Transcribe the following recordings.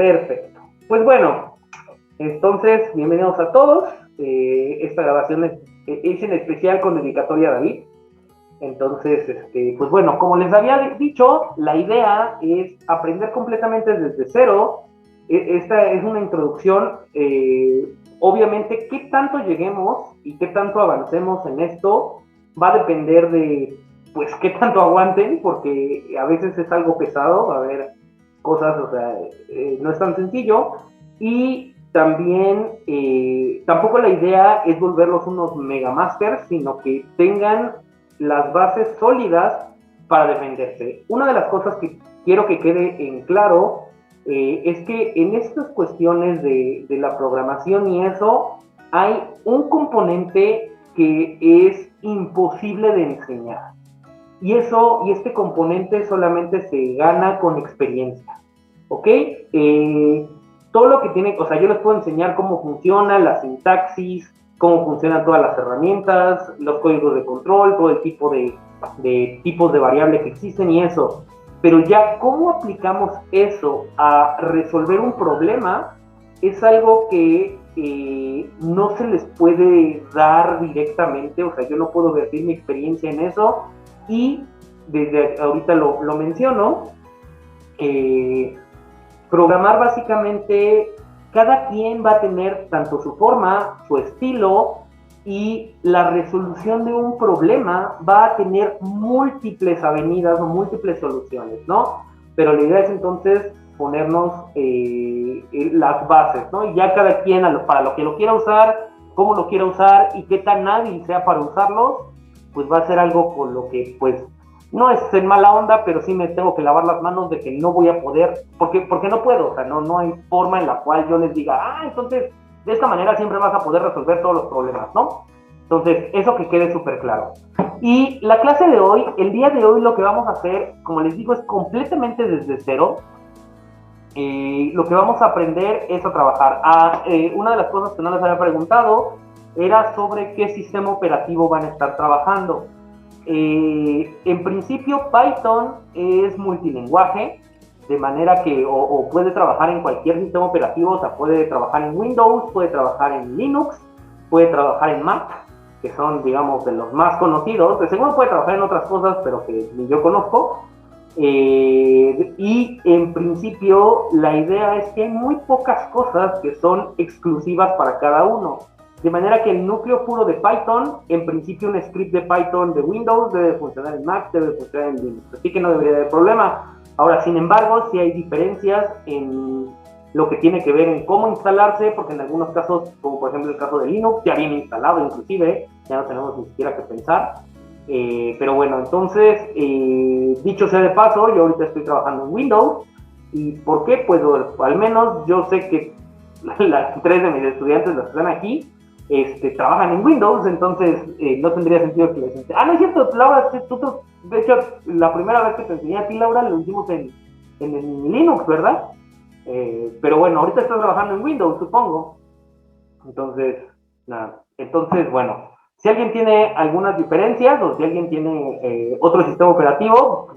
Perfecto. Pues bueno, entonces, bienvenidos a todos. Esta grabación es en especial con dedicatoria a David. Entonces, pues bueno, como les había dicho, la idea es aprender completamente desde cero. Esta es una introducción. Obviamente, qué tanto lleguemos y qué tanto avancemos en esto va a depender de, pues, qué tanto aguanten, porque a veces es algo pesado, va a haber cosas, o sea, no es tan sencillo. Y también, tampoco la idea es volverlos unos megamasters, sino que tengan las bases sólidas para defenderse. Una de las cosas que quiero que quede en claro es que en estas cuestiones de la programación y eso, hay un componente que es imposible de enseñar. Y este componente solamente se gana con experiencia. ¿Ok? Todo lo que tiene, o sea, yo les puedo enseñar cómo funciona la sintaxis, cómo funcionan todas las herramientas, los códigos de control, todo el tipo de tipos de variable que existen y eso. Pero ya cómo aplicamos eso a resolver un problema es algo que no se les puede dar directamente, o sea, yo no puedo vertir mi experiencia en eso y desde ahorita lo menciono. Programar básicamente, cada quien va a tener tanto su forma, su estilo, y la resolución de un problema va a tener múltiples avenidas o múltiples soluciones, ¿no? Pero la idea es entonces ponernos las bases, ¿no? Y ya cada quien para lo que lo quiera usar, cómo lo quiera usar y qué tan hábil sea para usarlos, pues va a ser algo con lo que, pues, no es en mala onda, pero sí me tengo que lavar las manos de que no voy a poder, porque no puedo, o sea, no hay forma en la cual yo les diga, entonces de esta manera siempre vas a poder resolver todos los problemas, ¿no? Entonces, eso que quede súper claro. Y la clase de hoy, el día de hoy lo que vamos a hacer, como les digo, es completamente desde cero. Lo que vamos a aprender es a trabajar. Una de las cosas que no les había preguntado era sobre qué sistema operativo van a estar trabajando. En principio Python es multilingüaje, de manera que o puede trabajar en cualquier sistema operativo, o sea, puede trabajar en Windows, puede trabajar en Linux, puede trabajar en Mac, que son, digamos, de los más conocidos. De seguro puede trabajar en otras cosas, pero que ni yo conozco. Y en principio la idea es que hay muy pocas cosas que son exclusivas para cada uno. De manera que el núcleo puro de Python, en principio un script de Python de Windows debe funcionar en Mac, debe funcionar en Linux. Así que no debería haber problema. Ahora, sin embargo, sí hay diferencias en lo que tiene que ver en cómo instalarse, porque en algunos casos, como por ejemplo el caso de Linux, ya viene instalado inclusive, ya no tenemos ni siquiera que pensar. Pero bueno, entonces, dicho sea de paso, yo ahorita estoy trabajando en Windows. ¿Y por qué? Pues al menos yo sé que las 3 de mis estudiantes, las que están aquí, trabajan en Windows, entonces no tendría sentido que les enseñe. No es cierto, Laura, de hecho, la primera vez que te enseñé a ti, Laura, lo hicimos en Linux, ¿verdad? Pero bueno, ahorita estás trabajando en Windows, supongo. Entonces, nada. Entonces, bueno, si alguien tiene algunas diferencias o si alguien tiene otro sistema operativo,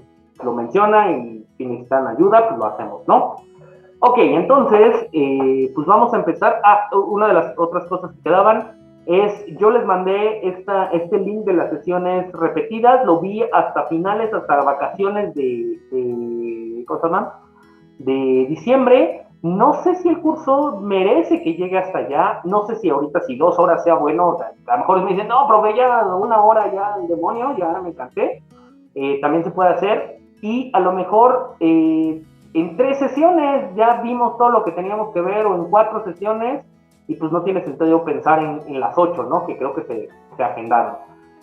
lo menciona y si necesitan ayuda, pues lo hacemos, ¿no? Ok, entonces, pues vamos a empezar. Una de las otras cosas que quedaban es, yo les mandé este link de las sesiones repetidas, lo vi hasta finales, hasta vacaciones ¿cómo se llama? De diciembre. No sé si el curso merece que llegue hasta allá, no sé si ahorita si 2 horas sea bueno, o sea, a lo mejor me dicen, no, profe, ya 1 hora ya, el demonio, ya me cansé. También se puede hacer, y a lo mejor en 3 sesiones ya vimos todo lo que teníamos que ver, o en 4 sesiones, y pues no tiene sentido pensar en las 8, ¿no? Que creo que se agendaron.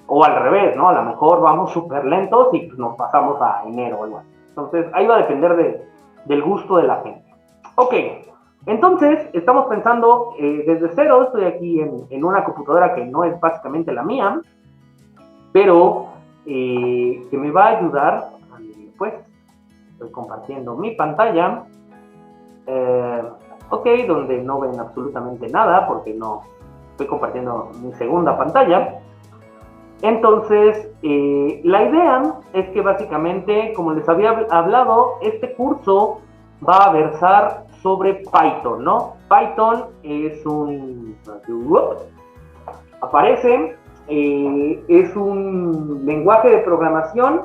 O al revés, ¿no? A lo mejor vamos súper lentos y pues nos pasamos a enero o algo así. Entonces, ahí va a depender del gusto de la gente. Ok, entonces estamos pensando desde cero. Estoy aquí en una computadora que no es básicamente la mía, pero que me va a ayudar. Pues estoy compartiendo mi pantalla, ok, donde no ven absolutamente nada porque no estoy compartiendo mi segunda pantalla. Entonces, la idea es que básicamente, como les había hablado, este curso va a versar sobre Python, ¿no? Python es aparece, es un lenguaje de programación.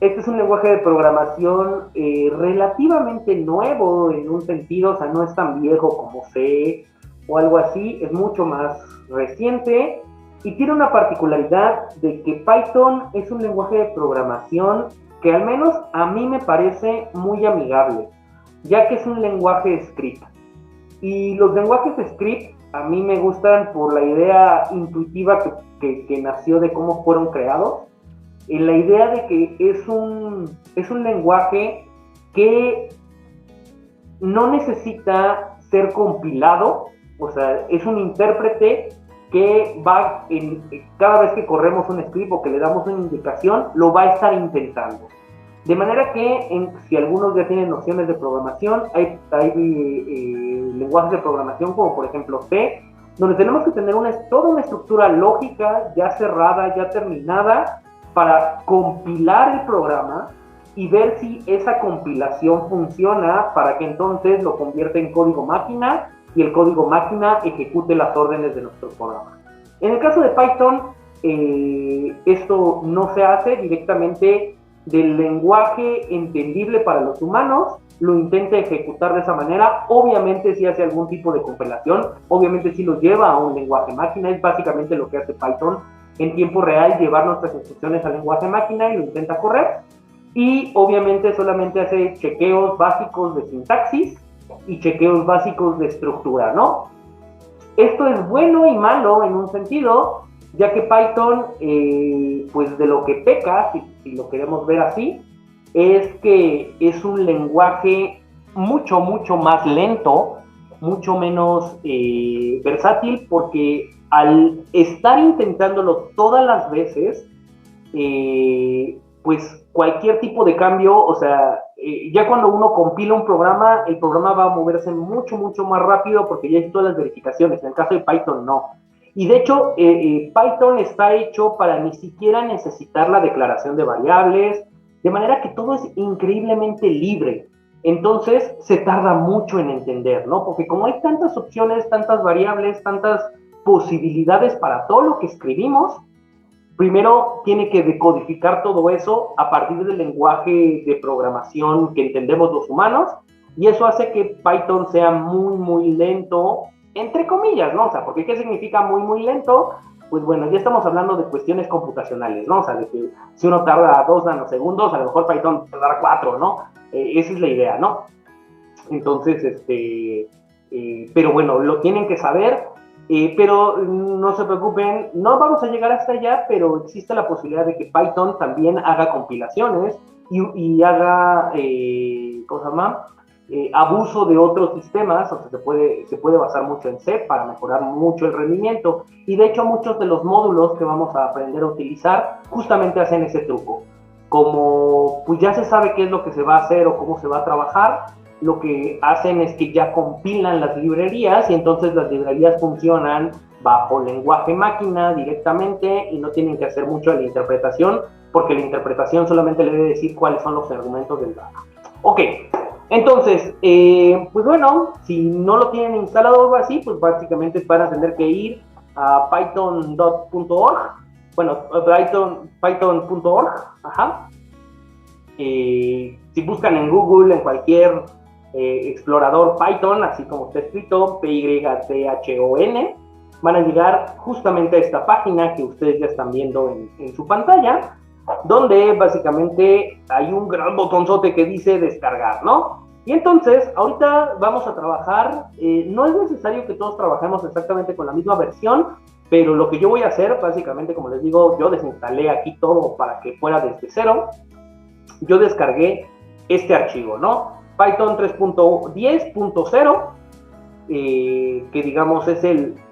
Este es un lenguaje de programación relativamente nuevo en un sentido, o sea, no es tan viejo como C o algo así, es mucho más reciente y tiene una particularidad de que Python es un lenguaje de programación que al menos a mí me parece muy amigable, ya que es un lenguaje script. Y los lenguajes script a mí me gustan por la idea intuitiva que nació de cómo fueron creados, en la idea de que es un lenguaje que no necesita ser compilado, o sea, es un intérprete que va, cada vez que corremos un script o que le damos una indicación, lo va a estar intentando. De manera que, si algunos ya tienen nociones de programación, hay lenguajes de programación como por ejemplo C, donde tenemos que tener toda una estructura lógica ya cerrada, ya terminada, para compilar el programa y ver si esa compilación funciona para que entonces lo convierta en código máquina y el código máquina ejecute las órdenes de nuestro programa. En el caso de Python, esto no se hace directamente del lenguaje entendible para los humanos, lo intenta ejecutar de esa manera. Obviamente si hace algún tipo de compilación, obviamente si lo lleva a un lenguaje máquina, es básicamente lo que hace Python en tiempo real, llevar nuestras instrucciones al lenguaje máquina y lo intenta correr. Y obviamente solamente hace chequeos básicos de sintaxis y chequeos básicos de estructura, ¿no? Esto es bueno y malo en un sentido, ya que Python, pues de lo que peca, si lo queremos ver así, es que es un lenguaje mucho, mucho más lento, mucho menos versátil, porque al estar intentándolo todas las veces, pues cualquier tipo de cambio, o sea, ya cuando uno compila un programa, el programa va a moverse mucho, mucho más rápido porque ya hay todas las verificaciones. En el caso de Python, no. Y de hecho, Python está hecho para ni siquiera necesitar la declaración de variables, de manera que todo es increíblemente libre. Entonces, se tarda mucho en entender, ¿no? Porque como hay tantas opciones, tantas variables, tantas posibilidades para todo lo que escribimos, primero tiene que decodificar todo eso a partir del lenguaje de programación que entendemos los humanos, y eso hace que Python sea muy, muy lento, entre comillas, ¿no? O sea, porque ¿qué significa muy, muy lento? Pues bueno, ya estamos hablando de cuestiones computacionales, ¿no? O sea, de que si uno tarda 2 nanosegundos, a lo mejor Python tardará 4, ¿no? Esa es la idea, ¿no? Entonces, pero bueno, lo tienen que saber. Pero no se preocupen, no vamos a llegar hasta allá, pero existe la posibilidad de que Python también haga compilaciones y haga, ¿cómo se llama? Abuso de otros sistemas. O sea, se puede basar mucho en C para mejorar mucho el rendimiento. Y de hecho muchos de los módulos que vamos a aprender a utilizar justamente hacen ese truco. Como pues ya se sabe qué es lo que se va a hacer o cómo se va a trabajar, lo que hacen es que ya compilan las librerías y entonces las librerías funcionan bajo lenguaje máquina directamente y no tienen que hacer mucho de la interpretación, porque la interpretación solamente le debe decir cuáles son los argumentos del data. Ok, entonces, pues bueno, si no lo tienen instalado o algo así, pues básicamente van a tener que ir a python.org, bueno, python.org, ajá. Si buscan en Google, en cualquier explorador Python, así como está escrito, Python, van a llegar justamente a esta página que ustedes ya están viendo en su pantalla, donde básicamente hay un gran botonzote que dice descargar, ¿no? Y entonces, ahorita vamos a trabajar, no es necesario que todos trabajemos exactamente con la misma versión, pero lo que yo voy a hacer, básicamente, como les digo, yo desinstalé aquí todo para que fuera desde cero. Yo descargué este archivo, ¿no? Python 3.10.0, que digamos es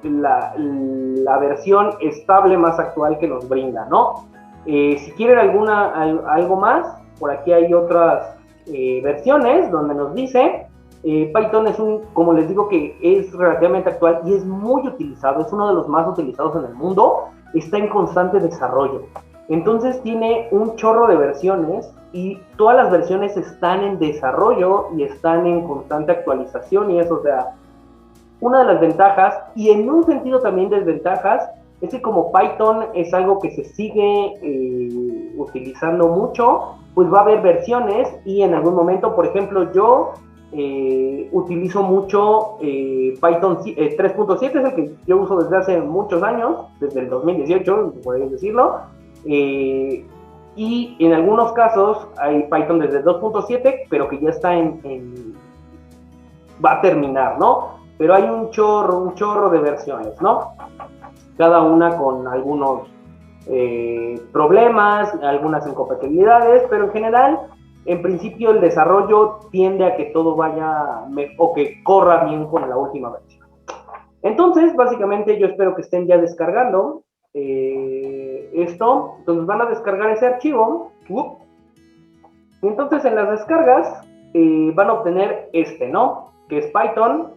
la versión estable más actual que nos brinda, ¿no? Si quieren algo más, por aquí hay otras versiones donde nos dice, Python es como les digo, que es relativamente actual y es muy utilizado, es uno de los más utilizados en el mundo, está en constante desarrollo. Entonces tiene un chorro de versiones y todas las versiones están en desarrollo y están en constante actualización y eso, o sea, una de las ventajas y en un sentido también desventajas es que como Python es algo que se sigue utilizando mucho, pues va a haber versiones y en algún momento, por ejemplo, yo utilizo mucho Python 3.7, es el que yo uso desde hace muchos años, desde el 2018, podéis decirlo, eh, y en algunos casos hay Python desde 2.7, pero que ya está va a terminar, ¿no? Pero hay un chorro de versiones, ¿no? Cada una con algunos problemas, algunas incompatibilidades, pero en general, en principio el desarrollo tiende a que todo vaya o que corra bien con la última versión. Entonces, básicamente yo espero que estén ya descargando esto, entonces van a descargar ese archivo, y entonces en las descargas van a obtener este, ¿no? Que es Python,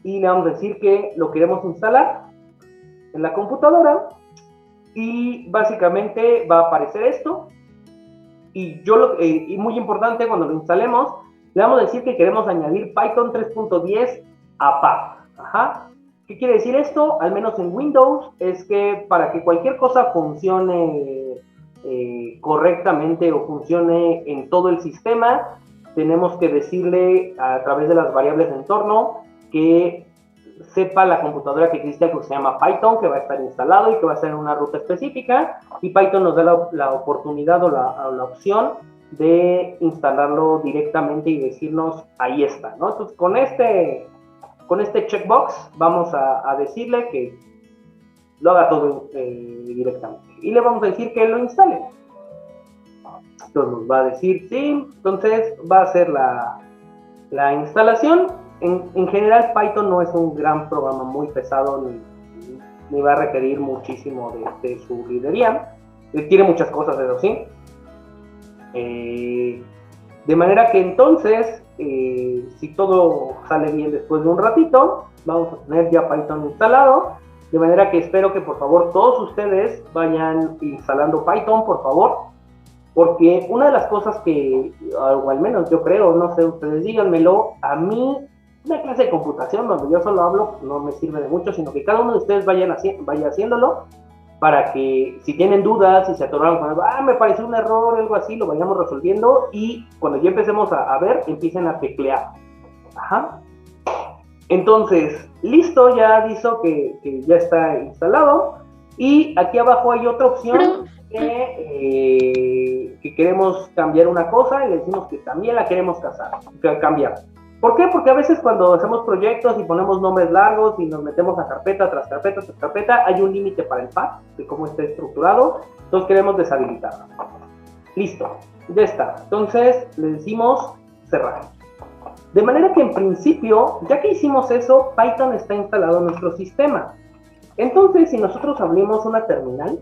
y le vamos a decir que lo queremos instalar en la computadora y básicamente va a aparecer esto y y muy importante cuando lo instalemos le vamos a decir que queremos añadir Python 3.10 a PAP. Ajá. ¿Qué quiere decir esto? Al menos en Windows es que para que cualquier cosa funcione correctamente o funcione en todo el sistema, tenemos que decirle a través de las variables de entorno que sepa la computadora que existe algo que se llama Python, que va a estar instalado y que va a estar en una ruta específica, y Python nos da la oportunidad o la opción de instalarlo directamente y decirnos ahí está, ¿no? Entonces con este checkbox vamos a decirle que lo haga todo directamente y le vamos a decir que lo instale. Entonces nos va a decir sí, entonces va a hacer la instalación. En general Python no es un gran programa muy pesado ni va a requerir muchísimo de su librería. Tiene muchas cosas, eso sí. De manera que entonces, si todo sale bien después de un ratito, vamos a tener ya Python instalado. De manera que espero que por favor todos ustedes vayan instalando Python, por favor. Porque una de las cosas que, o al menos yo creo, no sé, ustedes díganmelo, a mí una clase de computación donde yo solo hablo no me sirve de mucho, sino que cada uno de ustedes vaya haciéndolo para que si tienen dudas, si se atoraron con algo, me pareció un error, algo así, lo vayamos resolviendo y cuando ya empecemos a ver, empiecen a teclear. Ajá. Entonces, listo, ya aviso que ya está instalado y aquí abajo hay otra opción que queremos cambiar una cosa y le decimos que también la queremos cambiar. ¿Por qué? Porque a veces cuando hacemos proyectos y ponemos nombres largos y nos metemos a carpeta tras carpeta tras carpeta, hay un límite para el path de cómo está estructurado, entonces queremos deshabilitarlo. Listo, ya está. Entonces le decimos cerrar. De manera que en principio, ya que hicimos eso, Python está instalado en nuestro sistema. Entonces, si nosotros abrimos una terminal...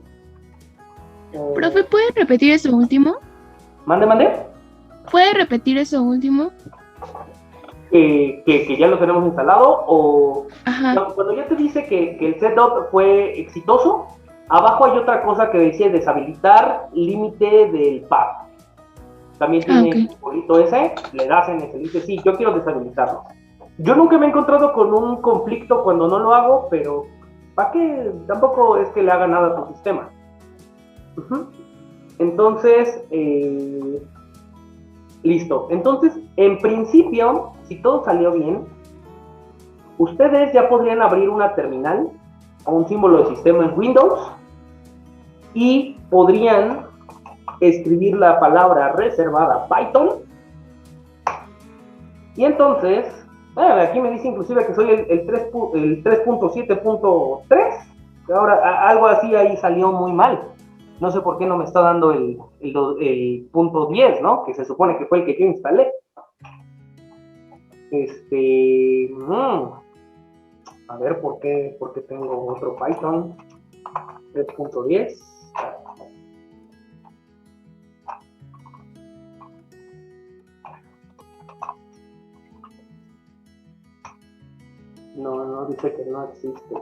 Profe, ¿puede repetir eso último? Mande. ¿Puede repetir eso último? Que ya lo tenemos instalado o... Ajá. Cuando ya te dice que el setup fue exitoso, abajo hay otra cosa que dice deshabilitar límite del path. También tiene Okay. el bolito ese, le das en ese, dice, sí, yo quiero deshabilitarlo. Yo nunca me he encontrado con un conflicto cuando no lo hago, pero ¿para qué? Tampoco es que le haga nada a tu sistema. Entonces, listo. Entonces, en principio, si todo salió bien, ustedes ya podrían abrir una terminal o un símbolo de sistema en Windows y podrían escribir la palabra reservada Python. Y entonces, aquí me dice inclusive que soy el 3.7.3. Ahora, algo así ahí salió muy mal. No sé por qué no me está dando el punto 10, ¿no? Que se supone que fue el que yo instalé. A ver por qué tengo otro Python 3.10. No, dice que no existe.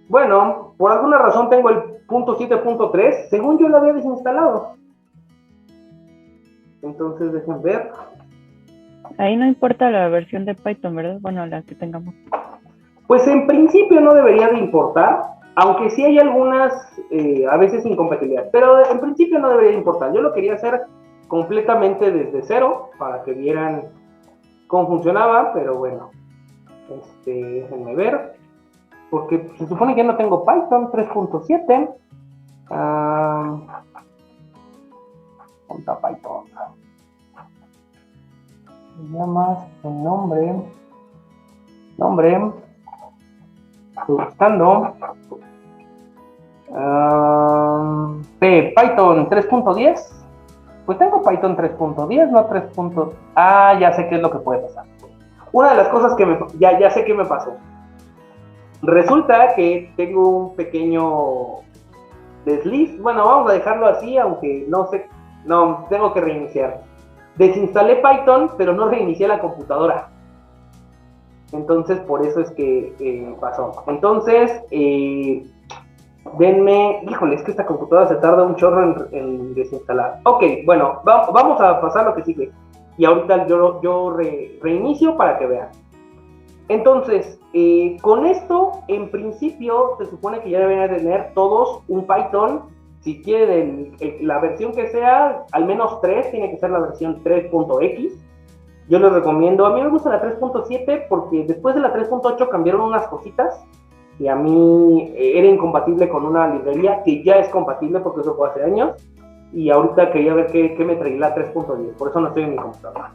Bueno, por alguna razón tengo el .7.3, según yo lo había desinstalado. Entonces dejen ver. Ahí no importa la versión de Python, ¿verdad? Bueno, la que tengamos. Pues en principio no debería de importar, aunque sí hay algunas, a veces incompatibilidades, pero en principio no debería de importar. Yo lo quería hacer completamente desde cero, para que vieran cómo funcionaba, pero bueno, déjenme ver, porque se supone que ya no tengo Python 3.7. ¿Dónde está Python? Se llama el nombre, estoy buscando, Python 3.10. Pues tengo Python 3.10, no 3. Ya sé qué es lo que puede pasar. Una de las cosas que ya sé qué me pasó. Resulta que tengo un pequeño desliz. Bueno, vamos a dejarlo así, aunque no sé. No, tengo que reiniciar. Desinstalé Python, pero no reinicié la computadora. Entonces, por eso es que pasó. Entonces, denme, híjole, es que esta computadora se tarda un chorro en desinstalar. Ok, bueno, vamos a pasar lo que sigue. Y ahorita yo reinicio para que vean. Entonces, con esto, en principio, se supone que ya deberían tener todos un Python. Si quieren la versión que sea, al menos 3, tiene que ser la versión 3.x. Yo les recomiendo, a mí me gusta la 3.7 porque después de la 3.8 cambiaron unas cositas y a mí era incompatible con una librería que ya es compatible porque eso fue hace años, y ahorita quería ver qué me traía la 3.10, por eso no estoy en mi computadora.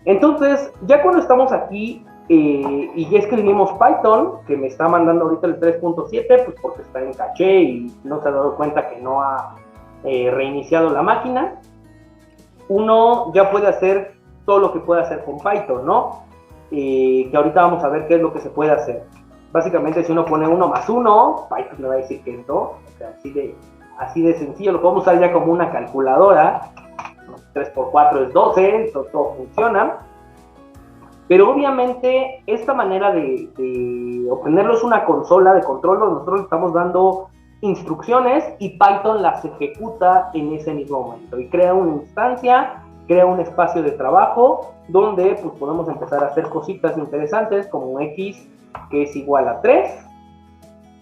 Entonces, ya cuando estamos aquí y ya escribimos Python, que me está mandando ahorita el 3.7, pues porque está en caché y no se ha dado cuenta que no ha reiniciado la máquina, uno ya puede hacer todo lo que puede hacer con Python, ¿no? Que ahorita vamos a ver qué es lo que se puede hacer. Básicamente, si uno pone 1 más 1, Python le va a decir que es 2, o sea, así de sencillo. Lo podemos usar ya como una calculadora. 3 por 4 es 12, todo funciona. Pero obviamente, esta manera de obtenerlo es una consola de control. Nosotros le estamos dando instrucciones y Python las ejecuta en ese mismo momento. Y crea una instancia, crea un espacio de trabajo donde pues, podemos empezar a hacer cositas interesantes como x, que es igual a 3,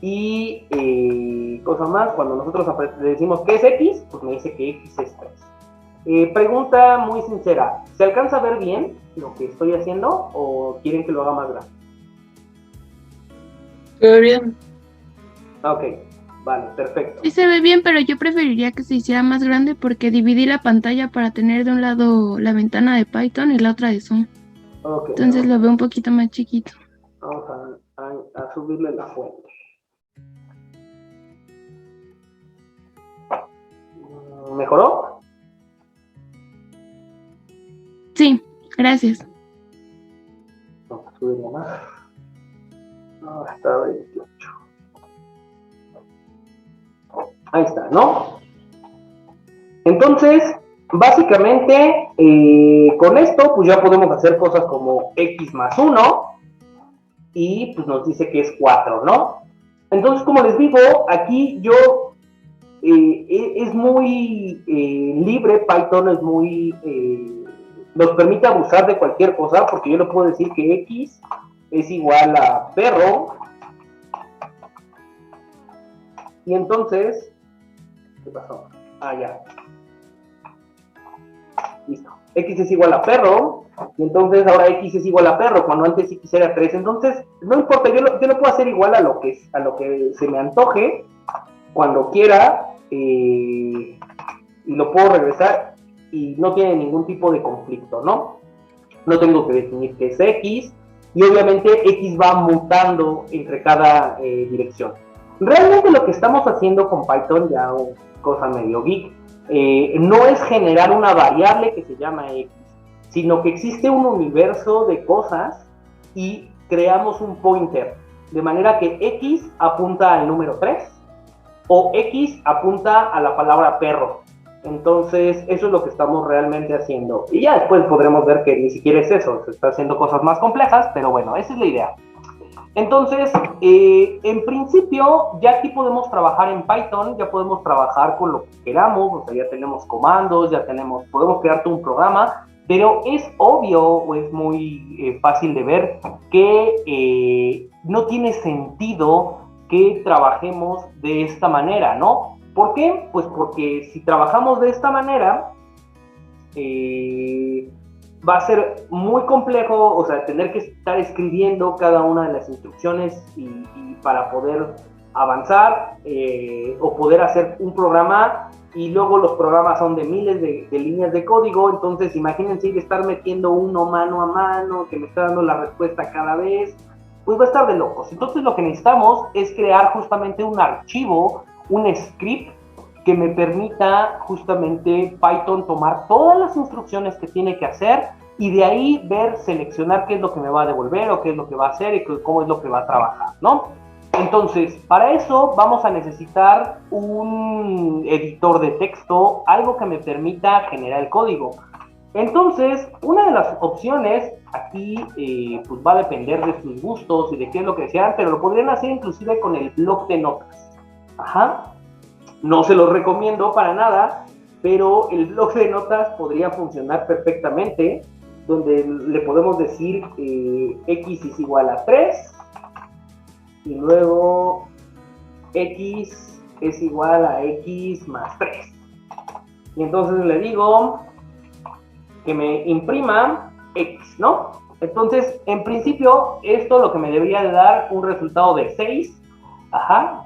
y cosas más. Cuando nosotros le decimos qué es x, pues me dice que x es 3. Pregunta muy sincera, ¿se alcanza a ver bien lo que estoy haciendo o quieren que lo haga más grande? Se ve bien. Ok, vale, perfecto. Sí se ve bien, pero yo preferiría que se hiciera más grande porque dividí la pantalla para tener de un lado la ventana de Python y la otra de Zoom. Okay, entonces lo veo un poquito más chiquito. Vamos a subirle la fuente. ¿Mejoró? Sí, gracias. Vamos a subirle más. Hasta 28. Ahí está, ¿no? Entonces, básicamente, con esto, pues ya podemos hacer cosas como x más 1, y pues nos dice que es 4, ¿no? Entonces, como les digo, aquí yo, es muy libre, Python es muy, nos permite abusar de cualquier cosa, porque yo le puedo decir que x es igual a perro, y entonces, ¿qué pasó? Ya. Listo. X es igual a perro, y entonces ahora X es igual a perro, cuando antes X era 3. Entonces, no importa, yo lo puedo hacer igual a lo que se me antoje, cuando quiera, y lo puedo regresar, y no tiene ningún tipo de conflicto, ¿no? No tengo que definir qué es X, y obviamente X va mutando entre cada dirección. Realmente lo que estamos haciendo con Python, ya cosa medio geek, no es generar una variable que se llama X, sino que existe un universo de cosas y creamos un pointer, de manera que X apunta al número 3 o X apunta a la palabra perro. Entonces, eso es lo que estamos realmente haciendo. Y ya después podremos ver que ni siquiera es eso, se está haciendo cosas más complejas, pero bueno, esa es la idea. Entonces, en principio, ya aquí podemos trabajar en Python, ya podemos trabajar con lo que queramos, o sea, ya tenemos comandos, podemos crear todo un programa, pero es obvio o es muy fácil de ver que no tiene sentido que trabajemos de esta manera, ¿no? ¿Por qué? Pues porque si trabajamos de esta manera, va a ser muy complejo, o sea, tener que estar escribiendo cada una de las instrucciones y para poder avanzar o poder hacer un programa, y luego los programas son de miles de líneas de código. Entonces imagínense ir a estar metiendo uno mano a mano, que me está dando la respuesta cada vez, pues va a estar de locos. Entonces lo que necesitamos es crear justamente un archivo, un script, que me permita justamente Python tomar todas las instrucciones que tiene que hacer y de ahí seleccionar qué es lo que me va a devolver o qué es lo que va a hacer y cómo es lo que va a trabajar, ¿no? Entonces, para eso vamos a necesitar un editor de texto, algo que me permita generar el código. Entonces, una de las opciones aquí pues va a depender de sus gustos y de qué es lo que desean, pero lo podrían hacer inclusive con el bloc de notas. Ajá. No se los recomiendo para nada, pero el bloc de notas podría funcionar perfectamente, donde le podemos decir x es igual a 3, y luego x es igual a x más 3. Y entonces le digo que me imprima x, ¿no? Entonces, en principio, esto lo que me debería de dar un resultado de 6. Ajá.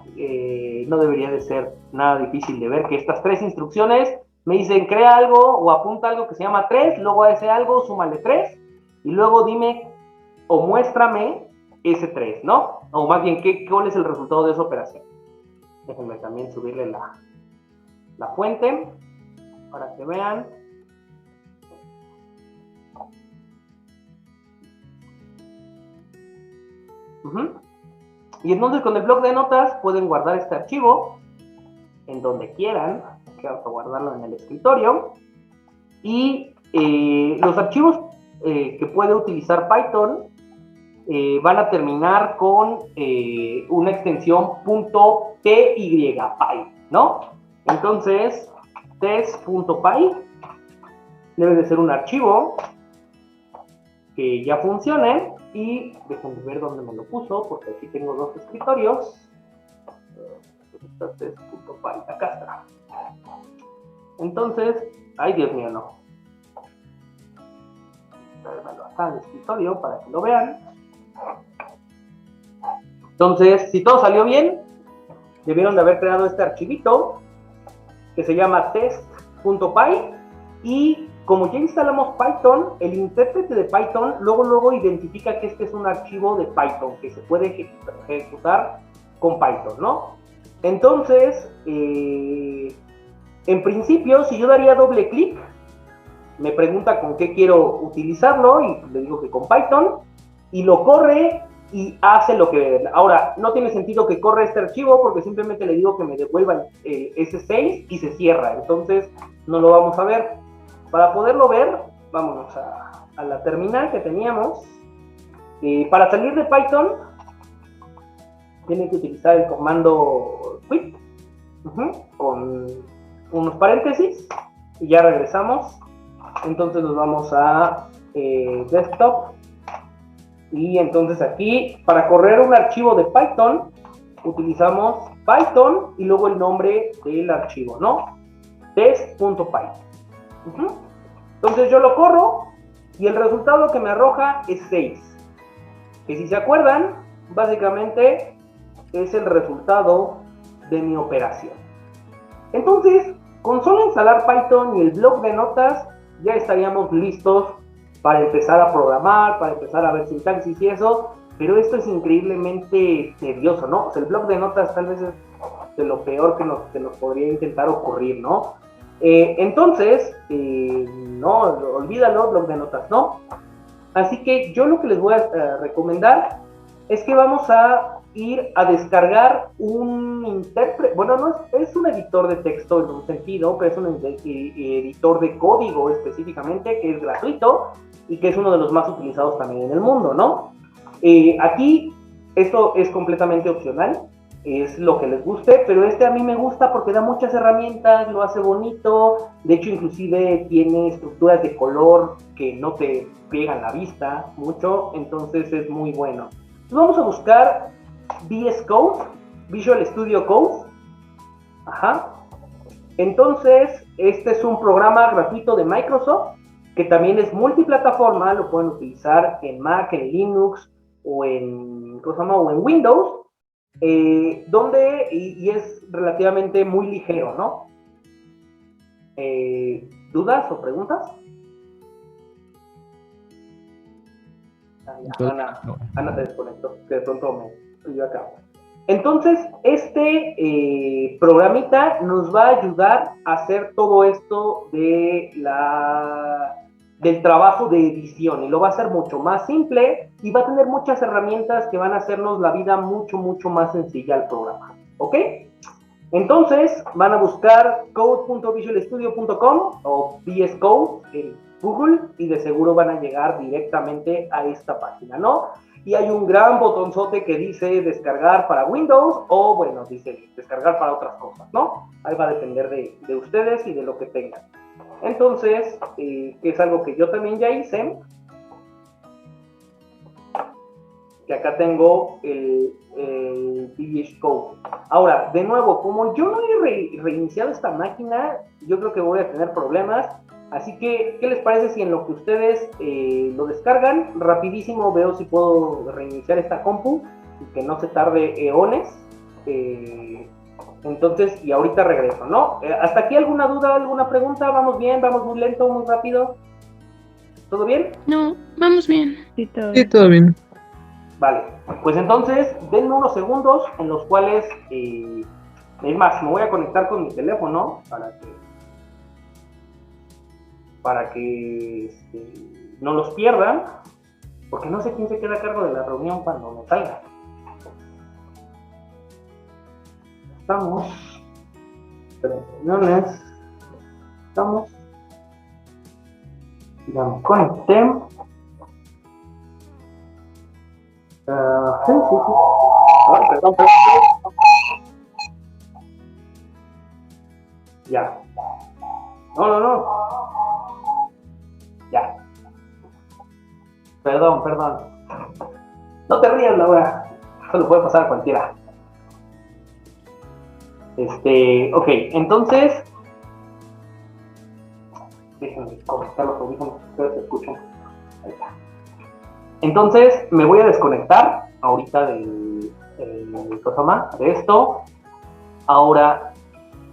No debería de ser nada difícil de ver que estas 3 instrucciones me dicen crea algo o apunta algo que se llama 3, luego a ese algo súmale 3 y luego dime o muéstrame ese 3, ¿no? O más bien, ¿cuál es el resultado de esa operación? Déjenme también subirle la fuente para que vean. Y entonces con el bloc de notas pueden guardar este archivo en donde quieran. Aquí vamos a guardarlo en el escritorio. Y los archivos que puede utilizar Python van a terminar con una extensión .py, ¿no? Entonces, test.py debe de ser un archivo que ya funcione. Y déjenme ver dónde me lo puso, porque aquí tengo 2 escritorios. Acá está. Entonces, ay Dios mío, no. Acá en el escritorio para que lo vean. Entonces, si todo salió bien, debieron de haber creado este archivito que se llama test.py, y como ya instalamos Python, el intérprete de Python luego identifica que este es un archivo de Python que se puede ejecutar con Python, ¿no? Entonces, en principio, si yo daría doble clic, me pregunta con qué quiero utilizarlo y le digo que con Python, y lo corre y hace lo que... Ahora, no tiene sentido que corra este archivo porque simplemente le digo que me devuelva ese 6 y se cierra, entonces no lo vamos a ver. Para poderlo ver, vámonos a la terminal que teníamos. Para salir de Python, tienen que utilizar el comando quit con unos paréntesis y ya regresamos. Entonces nos vamos a desktop y entonces aquí para correr un archivo de Python utilizamos Python y luego el nombre del archivo, ¿no? test.py. Entonces yo lo corro y el resultado que me arroja es 6, que si se acuerdan básicamente es el resultado de mi operación. Entonces con solo instalar Python y el bloc de notas ya estaríamos listos para empezar a programar, para empezar a ver sintaxis y eso, pero esto es increíblemente tedioso, ¿no? O sea, el bloc de notas tal vez es de lo peor que nos podría intentar ocurrir, ¿no? Entonces, no, olvídalo, bloc de notas, ¿no? Así que yo lo que les voy a recomendar es que vamos a ir a descargar un intérprete, bueno, no es un editor de texto en un sentido, pero es un editor de código específicamente, que es gratuito y que es uno de los más utilizados también en el mundo, ¿no? Aquí Esto es completamente opcional, es lo que les guste, pero a mí me gusta porque da muchas herramientas, lo hace bonito, de hecho inclusive tiene estructuras de color que no te pegan la vista mucho, entonces es muy bueno. Entonces vamos a buscar VS Code, Visual Studio Code. Ajá. Entonces, este es un programa gratuito de Microsoft que también es multiplataforma, lo pueden utilizar en Mac, en Linux o en, ¿cómo se llama? O en Windows, donde y es relativamente muy ligero, ¿no? ¿Dudas o preguntas? Ana te desconectó, que de pronto me yo acá. Entonces, este programita nos va a ayudar a hacer todo esto del trabajo de edición y lo va a hacer mucho más simple y va a tener muchas herramientas que van a hacernos la vida mucho, mucho más sencilla al programa. ¿Ok? Entonces, van a buscar code.visualstudio.com o VS Code en Google y de seguro van a llegar directamente a esta página, ¿no? Y hay un gran botonzote que dice descargar para Windows o, bueno, dice descargar para otras cosas, ¿no? Ahí va a depender de ustedes y de lo que tengan. Entonces, que es algo que yo también ya hice, que acá tengo el VS Code. Ahora, de nuevo, como yo no he reiniciado esta máquina, yo creo que voy a tener problemas. Así que, ¿qué les parece si en lo que ustedes lo descargan, rapidísimo veo si puedo reiniciar esta compu y que no se tarde eones? Entonces, y ahorita regreso, ¿no? ¿Hasta aquí alguna duda, alguna pregunta? ¿Vamos bien? ¿Vamos muy lento, muy rápido? ¿Todo bien? No, vamos bien. Sí, todo Sí, bien. todo bien. Vale, pues entonces, denme unos segundos en los cuales, es más, me voy a conectar con mi teléfono para que no los pierdan, porque no sé quién se queda a cargo de la reunión cuando me salga. Estamos, reuniones, estamos, ya me conecté. Sí. Ay, perdón. Ya. No. Ya. Perdón. No te rías, Laura. Eso le puede pasar a cualquiera. Ok, entonces. Déjenme conectar los audífonos, ustedes se escuchan. Ahí está. Entonces, me voy a desconectar ahorita de esto. Ahora,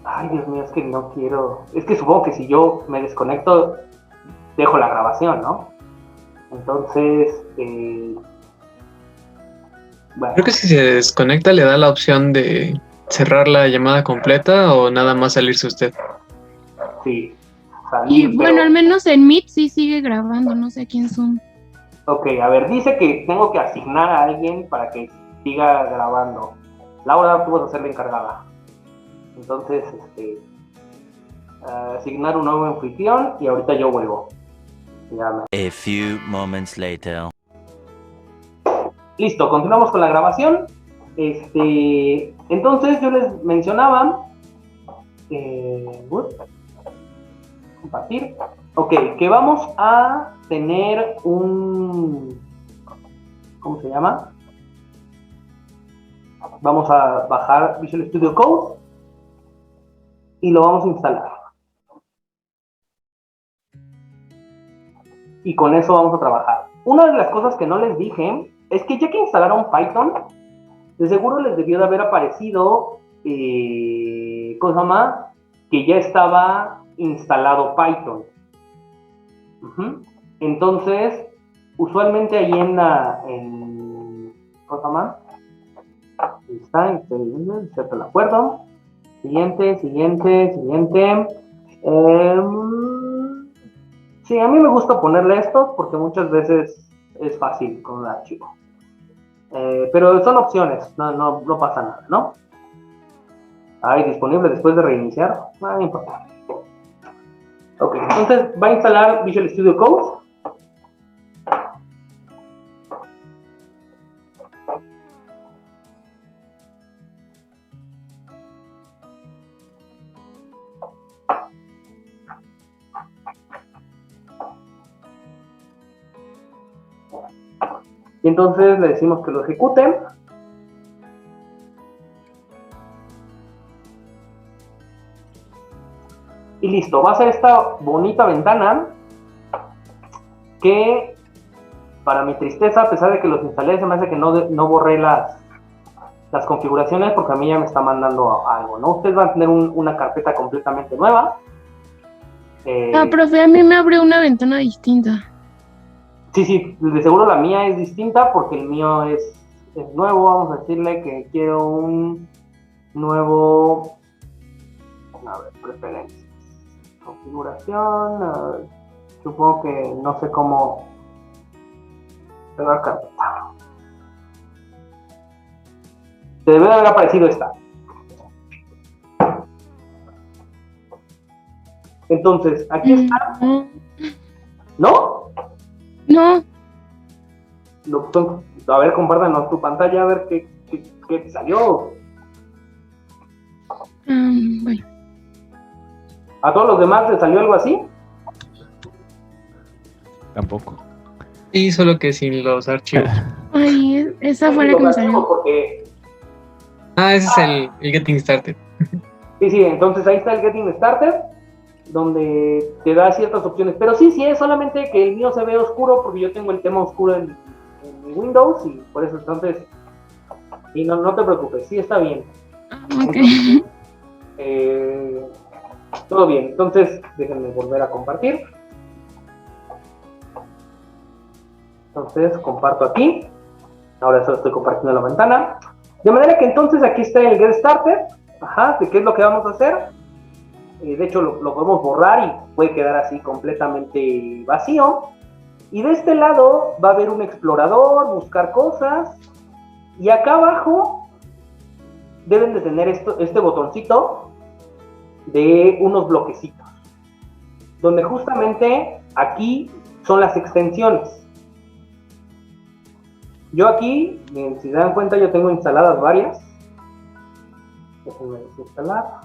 ay, Dios mío, es que no quiero. Es que supongo que si yo me desconecto, dejo la grabación, ¿no? Entonces, bueno. Creo que si se desconecta le da la opción de cerrar la llamada completa o nada más salirse usted. Sí, salir, Y bueno, al menos en Meet sí sigue grabando, no sé aquí en Zoom. Ok, a ver, dice que tengo que asignar a alguien para que siga grabando. Laura, tú vas a ser la encargada. Entonces, asignar un nuevo anfitrión y ahorita yo vuelvo. A few moments later. Listo, continuamos con la grabación. Entonces yo les mencionaba compartir. Ok, que vamos a tener un, ¿cómo se llama? Vamos a bajar Visual Studio Code y lo vamos a instalar. Y con eso vamos a trabajar. Una de las cosas que no les dije es que ya que instalaron Python, de seguro les debió de haber aparecido, ¿cómo se llama? Que ya estaba instalado Python. Entonces, usualmente ahí ¿cómo se llama? Está, inserto el acuerdo. Siguiente. Sí, a mí me gusta ponerle esto porque muchas veces es fácil con un archivo. Pero son opciones, no pasa nada, ¿no? Ahí disponible después de reiniciar, no importa. Ok, entonces va a instalar Visual Studio Code. Y entonces le decimos que lo ejecute. Y listo, va a ser esta bonita ventana que, para mi tristeza, a pesar de que los instalé, se me hace que no borré las configuraciones porque a mí ya me está mandando algo, ¿no? Ustedes van a tener una carpeta completamente nueva. Profe, a mí me abrió una ventana distinta. Sí, de seguro la mía es distinta porque el mío es nuevo. Vamos a decirle que quiero un nuevo, a ver, preferencias, configuración, supongo que no sé cómo cerrar carpeta. Te debe haber aparecido esta. Entonces, aquí está. ¿No? No. A ver, compártanos tu pantalla, a ver qué te salió. Bueno. ¿A todos los demás les salió algo así? Tampoco. Y solo que sin los archivos. Ay, esa fue la que me salió. Porque... Ese es el Getting Started. Sí, entonces ahí está el Getting Started, donde te da ciertas opciones. Pero sí, es solamente que el mío se ve oscuro porque yo tengo el tema oscuro en mi Windows y por eso entonces... Y no te preocupes, sí está bien. Ok. Entonces, todo bien, entonces déjenme volver a compartir. Entonces comparto aquí. Ahora solo estoy compartiendo la ventana. De manera que entonces aquí está el Get Started. ¿De qué es lo que vamos a hacer? De hecho lo podemos borrar y puede quedar así completamente vacío. Y de este lado va a haber un explorador, buscar cosas. Y acá abajo deben de tener este botoncito de unos bloquecitos, donde justamente aquí son las extensiones. Yo aquí, si se dan cuenta, yo tengo instaladas varias. Déjenme desinstalar.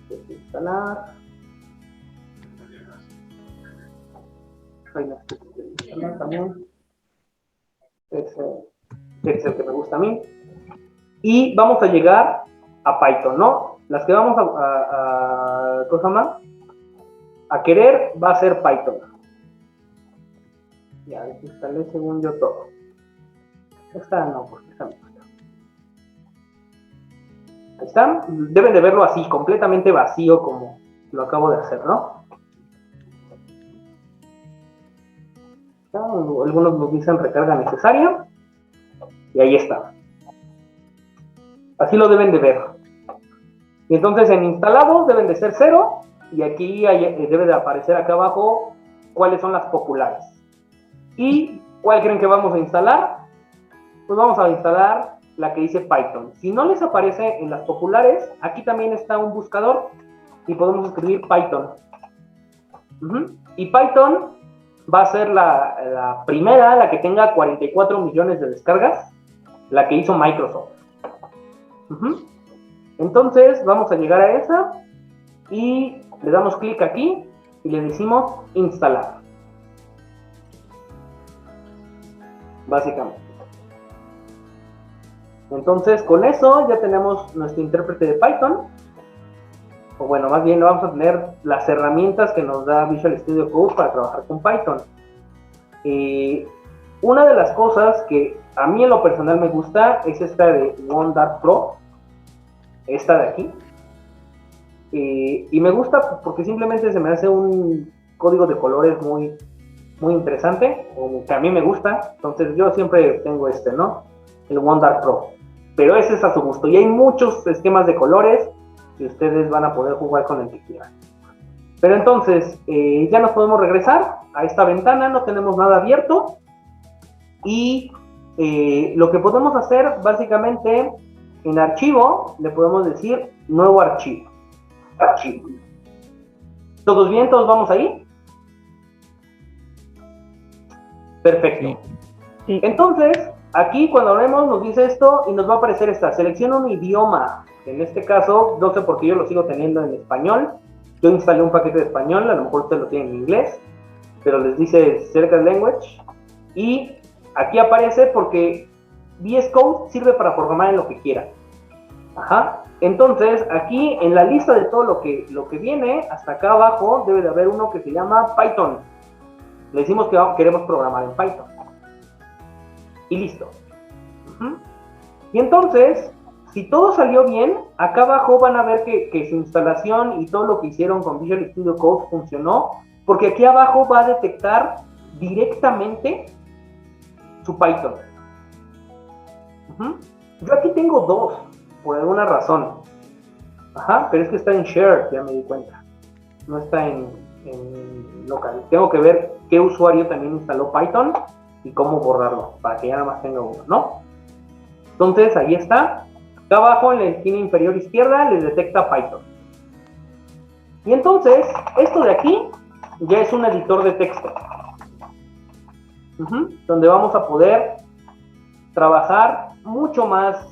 Desinstalar también. Ese es el que me gusta a mí. Y vamos a llegar a Python, ¿no? Las que vamos a querer va a ser Python. Ya desinstalé según yo todo. Esta no, porque esta no. Ahí está. Deben de verlo así, completamente vacío como lo acabo de hacer, ¿no? Algunos nos dicen recarga necesaria. Y ahí está. Así lo deben de ver. Y entonces en instalados deben de ser 0. Y aquí debe de aparecer acá abajo cuáles son las populares. ¿Y cuál creen que vamos a instalar? Pues vamos a instalar la que dice Python. Si no les aparece en las populares, aquí también está un buscador y podemos escribir Python. Y Python va a ser la primera, la que tenga 44 millones de descargas, la que hizo Microsoft. Entonces vamos a llegar a esa y le damos clic aquí y le decimos instalar. Básicamente. Entonces con eso ya tenemos nuestro intérprete de Python, o bueno, más bien vamos a tener las herramientas que nos da Visual Studio Code para trabajar con Python. Una de las cosas que a mí en lo personal me gusta es esta de OneDart Pro, esta de aquí, y me gusta porque simplemente se me hace un código de colores muy interesante, o que a mí me gusta. Entonces yo siempre tengo ¿no? El OneDart Pro, pero ese es a su gusto, y hay muchos esquemas de colores que ustedes van a poder jugar con el que quieran. Pero entonces ya nos podemos regresar a esta ventana, no tenemos nada abierto, y lo que podemos hacer básicamente en archivo, le podemos decir nuevo archivo. ¿Todos bien? ¿Todos vamos ahí? Perfecto. Sí. Entonces, aquí cuando vemos nos dice esto y nos va a aparecer selecciona un idioma. En este caso, no sé por qué yo lo sigo teniendo en español. Yo instalé un paquete de español, a lo mejor ustedes lo tienen en inglés, pero les dice Select a Language. Y aquí aparece porque VS Code sirve para programar en lo que quiera. Ajá. Entonces, aquí en la lista de todo lo que viene, hasta acá abajo debe de haber uno que se llama Python. Le decimos que queremos programar en Python. Y listo. Y entonces, si todo salió bien, acá abajo van a ver que su instalación y todo lo que hicieron con Visual Studio Code funcionó, porque aquí abajo va a detectar directamente su Python. Yo aquí tengo dos, por alguna razón. Ajá, pero es que está en Share, ya me di cuenta. No está en local. Tengo que ver qué usuario también instaló Python y cómo borrarlo, para que ya nada más tenga uno, ¿no? Entonces, ahí está. Acá abajo, en la esquina inferior izquierda, les detecta Python. Y entonces, esto de aquí ya es un editor de texto. Donde vamos a poder trabajar mucho más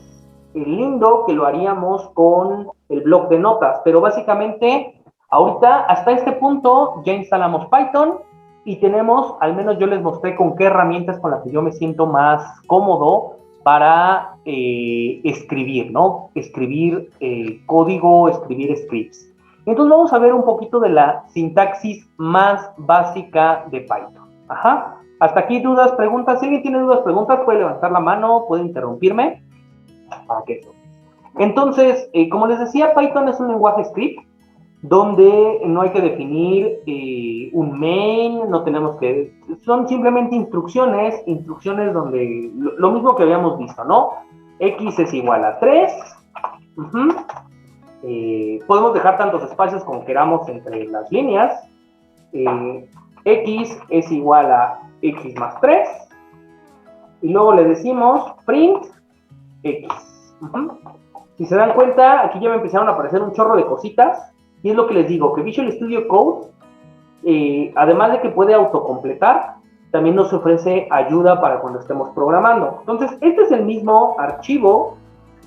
lindo que lo haríamos con el bloc de notas. Pero básicamente, ahorita, hasta este punto, ya instalamos Python y tenemos, al menos yo les mostré con qué herramientas con las que yo me siento más cómodo para escribir, ¿no? Escribir código, escribir scripts. Entonces vamos a ver un poquito de la sintaxis más básica de Python. Ajá. Hasta aquí dudas, preguntas. Si alguien tiene dudas, preguntas, puede levantar la mano, puede interrumpirme. ¿Para qué eso? Entonces, como les decía, Python es un lenguaje script donde no hay que definir un main, no tenemos que... Son simplemente instrucciones donde... Lo mismo que habíamos visto, ¿no? X es igual a 3. Podemos dejar tantos espacios como queramos entre las líneas. X es igual a X más 3. Y luego le decimos print X. Si se dan cuenta, aquí ya me empezaron a aparecer un chorro de cositas. Y es lo que les digo, que Visual Studio Code, además de que puede autocompletar, también nos ofrece ayuda para cuando estemos programando. Entonces, este es el mismo archivo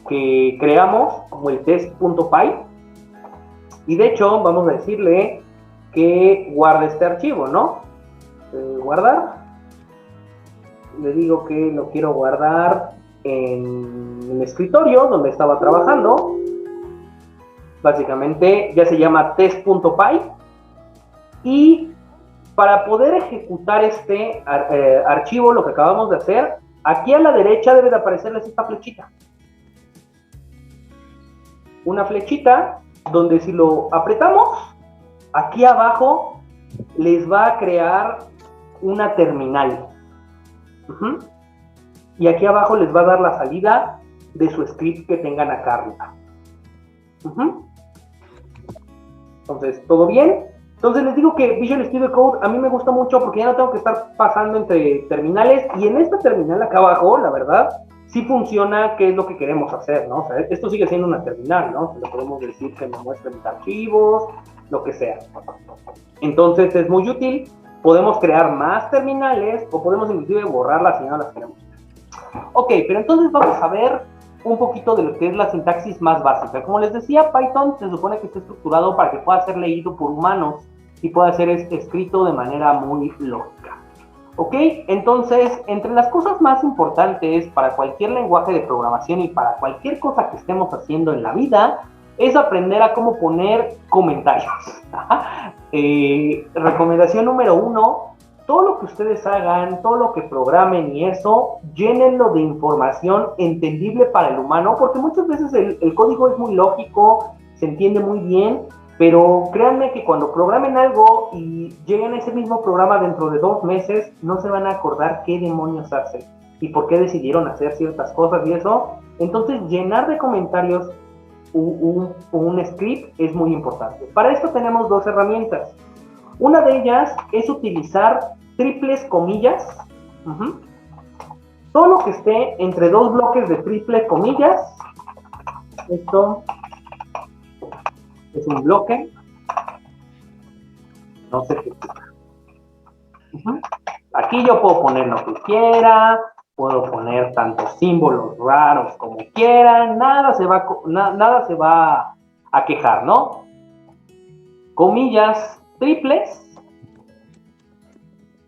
que creamos como el test.py. Y de hecho, vamos a decirle que guarde este archivo, ¿no? Guardar. Le digo que lo quiero guardar en el escritorio donde estaba trabajando. Básicamente ya se llama test.py. Y para poder ejecutar este archivo, lo que acabamos de hacer, aquí a la derecha debe de aparecerles esta flechita. Una flechita donde si lo apretamos, aquí abajo les va a crear una terminal. Y aquí abajo les va a dar la salida de su script que tengan acá arriba. Entonces, ¿todo bien? Entonces les digo que Visual Studio Code a mí me gusta mucho porque ya no tengo que estar pasando entre terminales, y en esta terminal acá abajo, la verdad, sí funciona qué es lo que queremos hacer, ¿no? O sea, esto sigue siendo una terminal, ¿no? Se lo podemos decir que me muestre mis archivos, lo que sea. Entonces es muy útil, podemos crear más terminales o podemos inclusive borrarlas si no las queremos. Ok, pero entonces vamos a ver un poquito de lo que es la sintaxis más básica. Como les decía, Python se supone que está estructurado para que pueda ser leído por humanos y pueda ser escrito de manera muy lógica. Ok, entonces, entre las cosas más importantes para cualquier lenguaje de programación y para cualquier cosa que estemos haciendo en la vida, es aprender a cómo poner comentarios. Recomendación número 1, todo lo que ustedes hagan, todo lo que programen y eso, llénenlo de información entendible para el humano, porque muchas veces el código es muy lógico, se entiende muy bien, pero créanme que cuando programen algo y lleguen a ese mismo programa dentro de 2 meses, no se van a acordar qué demonios hacen y por qué decidieron hacer ciertas cosas y eso. Entonces, llenar de comentarios un script es muy importante. Para esto tenemos 2 herramientas. Una de ellas es utilizar triples comillas. Todo lo que esté entre 2 bloques de triple comillas, esto es un bloque, no se ejecuta. Aquí yo puedo poner lo que quiera, puedo poner tantos símbolos raros como quieran, nada se va a quejar, ¿no? Comillas triples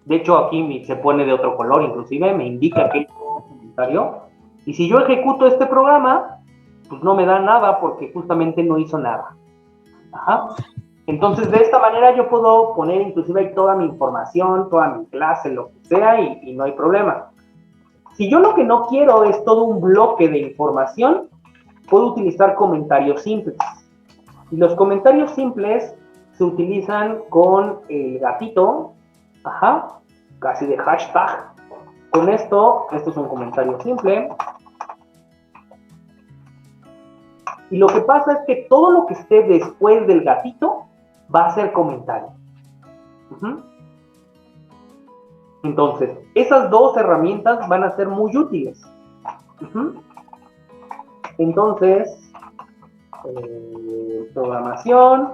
De hecho, aquí se pone de otro color, inclusive me indica que hay un comentario. Y si yo ejecuto este programa, pues no me da nada porque justamente no hizo nada. Ajá. Entonces, de esta manera yo puedo poner inclusive toda mi información, toda mi clase, lo que sea, y no hay problema. Si yo lo que no quiero es todo un bloque de información, puedo utilizar comentarios simples. Y los comentarios simples se utilizan con el gatito, casi de hashtag. Con esto es un comentario simple. Y lo que pasa es que todo lo que esté después del gatito va a ser comentario. Entonces, esas dos herramientas van a ser muy útiles. Entonces, programación,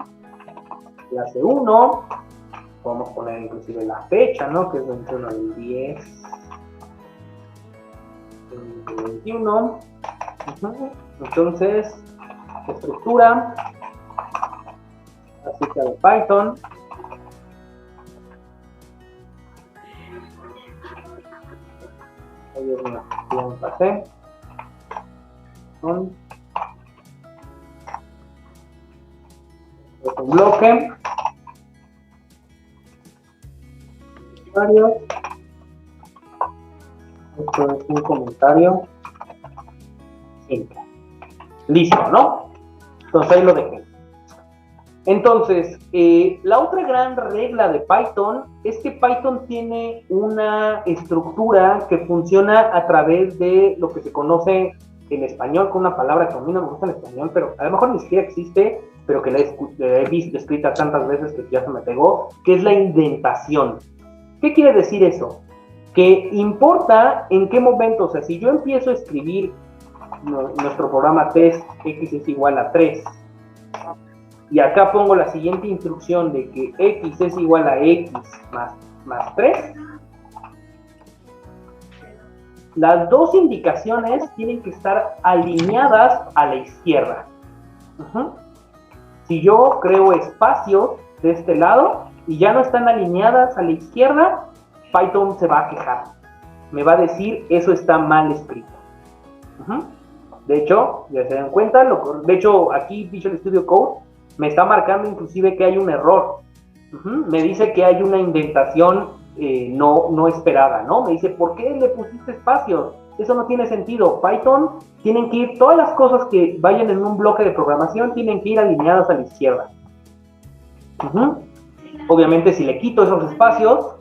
clase 1, podemos poner inclusive la fecha, ¿no? Que es 21 del 10, 2021. Entonces, estructura, la cita de Python. Ahí es una sección pasé. Un bloque. Esto es un comentario simple. Listo, ¿no? Entonces ahí lo dejé. Entonces, la otra gran regla de Python es que Python tiene una estructura que funciona a través de lo que se conoce en español con una palabra que a mí no me gusta en español, pero a lo mejor ni siquiera existe, pero que la he visto escrita tantas veces que ya se me pegó, que es la indentación. ¿Qué quiere decir eso? Que importa en qué momento, o sea, si yo empiezo a escribir nuestro programa test x es igual a 3, y acá pongo la siguiente instrucción de que x es igual a x más 3, las dos indicaciones tienen que estar alineadas a la izquierda. Si yo creo espacios de este lado y ya no están alineadas a la izquierda, Python se va a quejar. Me va a decir, eso está mal escrito. De hecho, ya se dan cuenta, de hecho aquí Visual Studio Code me está marcando inclusive que hay un error. Me dice que hay una indentación no esperada, ¿no? Me dice, ¿por qué le pusiste espacios? Eso no tiene sentido. Python tienen que ir, todas las cosas que vayan en un bloque de programación tienen que ir alineadas a la izquierda. Obviamente si le quito esos espacios,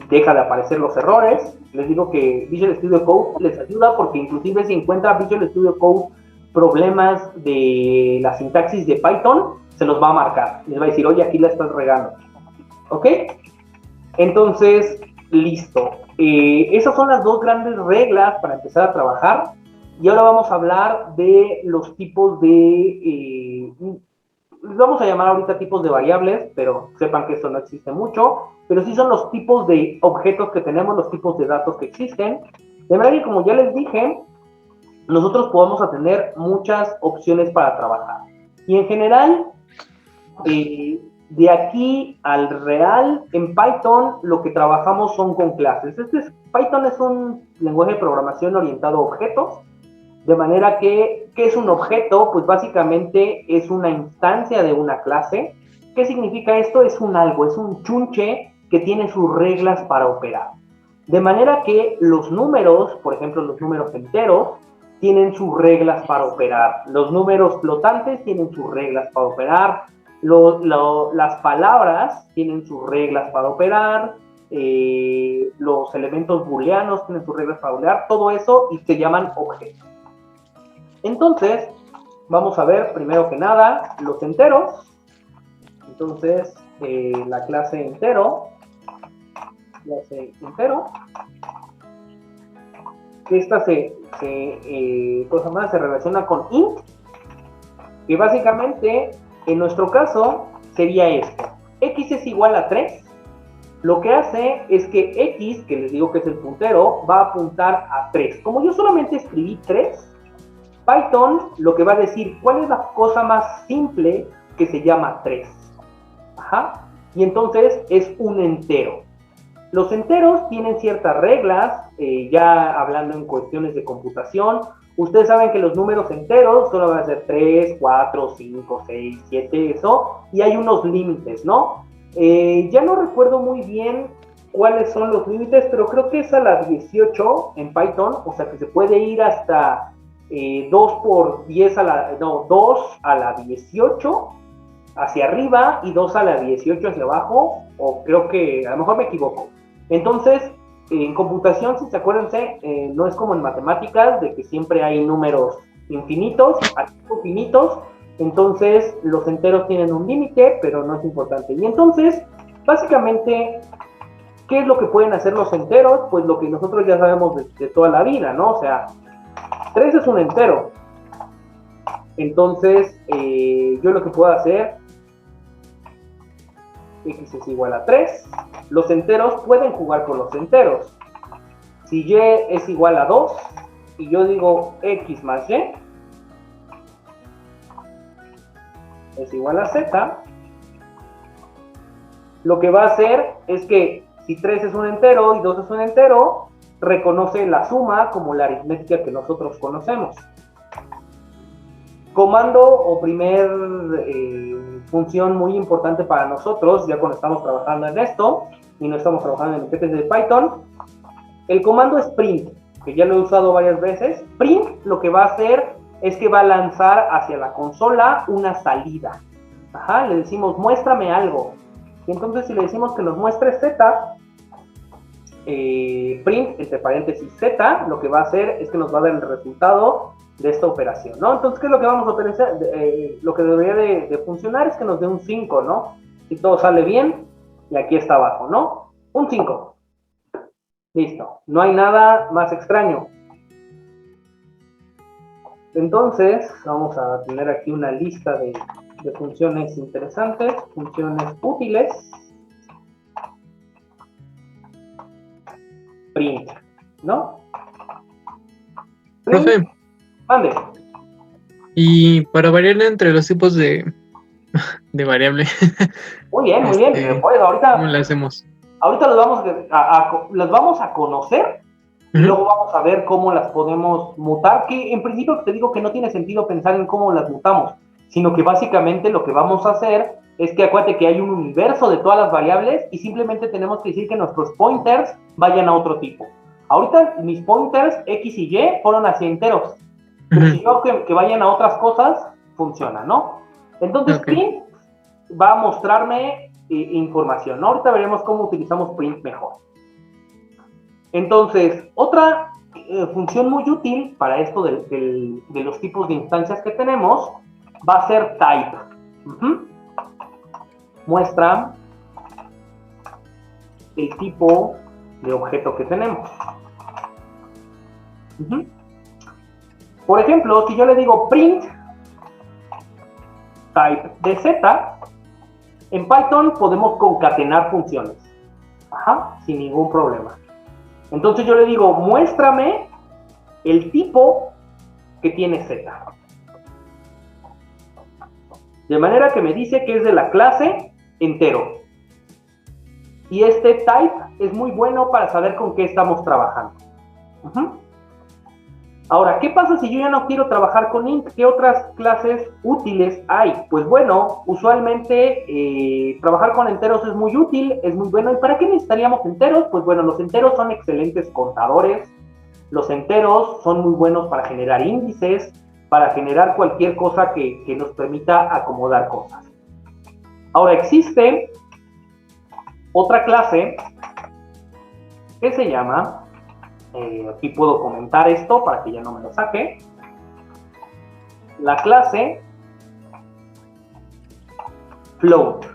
deja de aparecer los errores. Les digo que Visual Studio Code les ayuda porque inclusive si encuentra Visual Studio Code problemas de la sintaxis de Python, se los va a marcar. Les va a decir, oye, aquí la estás regando. ¿Ok? Entonces, listo. Esas son las dos grandes reglas para empezar a trabajar. Y ahora vamos a hablar de los tipos de... vamos a llamar ahorita tipos de variables, pero sepan que eso no existe mucho. Pero sí son los tipos de objetos que tenemos, los tipos de datos que existen. De manera que, como ya les dije, nosotros podemos tener muchas opciones para trabajar. Y en general, de aquí al real, en Python lo que trabajamos son con clases. Python es un lenguaje de programación orientado a objetos, de manera que, ¿qué es un objeto? Pues básicamente es una instancia de una clase. ¿Qué significa esto? Es un algo, es un chunche que tiene sus reglas para operar. De manera que los números, por ejemplo, los números enteros, tienen sus reglas para operar. Los números flotantes tienen sus reglas para operar. Las palabras tienen sus reglas para operar. Los elementos booleanos tienen sus reglas para operar. Todo eso y se llaman objetos. Entonces, vamos a ver primero que nada los enteros. Entonces, la clase entero. Esta se relaciona con int, que básicamente en nuestro caso sería esto. X es igual a 3. Lo que hace es que X, que les digo que es el puntero, va a apuntar a 3. Como yo solamente escribí 3, Python lo que va a decir, ¿cuál es la cosa más simple que se llama 3? Y entonces es un entero. Los enteros tienen ciertas reglas, ya hablando en cuestiones de computación. Ustedes saben que los números enteros solo van a ser 3, 4, 5, 6, 7, eso, y hay unos límites, ¿no? Ya no recuerdo muy bien cuáles son los límites, pero creo que es a la 18 en Python, o sea que se puede ir hasta 2 por 10 2 a la 18 hacia arriba y 2 a la 18 hacia abajo, o creo que a lo mejor me equivoco. Entonces, en computación, si se acuerdan, no es como en matemáticas, de que siempre hay números infinitos, finitos, entonces los enteros tienen un límite, pero no es importante. Y entonces, básicamente, ¿qué es lo que pueden hacer los enteros? Pues lo que nosotros ya sabemos de toda la vida, ¿no? O sea, 3 es un entero. Entonces, yo lo que puedo hacer, x es igual a 3. Los enteros pueden jugar con los enteros. Si y es igual a 2, y yo digo x más y es igual a z, lo que va a hacer es que si 3 es un entero y 2 es un entero, reconoce la suma como la aritmética que nosotros conocemos. Comando o primer función muy importante para nosotros, ya cuando estamos trabajando en esto, y no estamos trabajando en etiquetas de Python, el comando es print, que ya lo he usado varias veces. Print lo que va a hacer es que va a lanzar hacia la consola una salida. Ajá, le decimos, muéstrame algo. Y entonces si le decimos que nos muestre z, print, entre paréntesis z, lo que va a hacer es que nos va a dar el resultado de esta operación, ¿no? Entonces, ¿qué es lo que vamos a utilizar? Lo que debería de funcionar es que nos dé un 5, ¿no? Si todo sale bien, y aquí está abajo, ¿no? Un 5. Listo. No hay nada más extraño. Entonces, vamos a tener aquí una lista de funciones interesantes, funciones útiles. Print, ¿no? Print. Profe, Mande. y para variar entre los tipos de variable, Muy bien, muy bien. Pues ahorita, ¿cómo lo hacemos? ahorita las vamos a conocer y luego vamos a ver cómo las podemos mutar, que en principio te digo que no tiene sentido pensar en cómo las mutamos, sino que básicamente lo que vamos a hacer es que acuérdate que hay un universo de todas las variables y simplemente tenemos que decir que nuestros pointers vayan a otro tipo. Ahorita mis pointers X y Y fueron hacia enteros, pero si yo que vayan a otras cosas, funciona, ¿no? Entonces print va a mostrarme información, ¿no? Ahorita veremos cómo utilizamos print mejor. Entonces, otra función muy útil para esto de los tipos de instancias que tenemos va a ser type. Muestra el tipo de objeto que tenemos. Por ejemplo, si yo le digo print type de z, en Python podemos concatenar funciones, sin ningún problema. Entonces yo le digo, muéstrame el tipo que tiene z. De manera que me dice que es de la clase entero. Y este type es muy bueno para saber con qué estamos trabajando. Ahora, ¿qué pasa si yo ya no quiero trabajar con int? ¿Qué otras clases útiles hay? Pues bueno, usualmente trabajar con enteros es muy útil, es muy bueno. ¿Y para qué necesitaríamos enteros? Pues bueno, los enteros son excelentes contadores, los enteros son muy buenos para generar índices, para generar cualquier cosa que nos permita acomodar cosas. Ahora, existe otra clase que se llama... aquí puedo comentar esto para que ya no me lo saque. La clase float.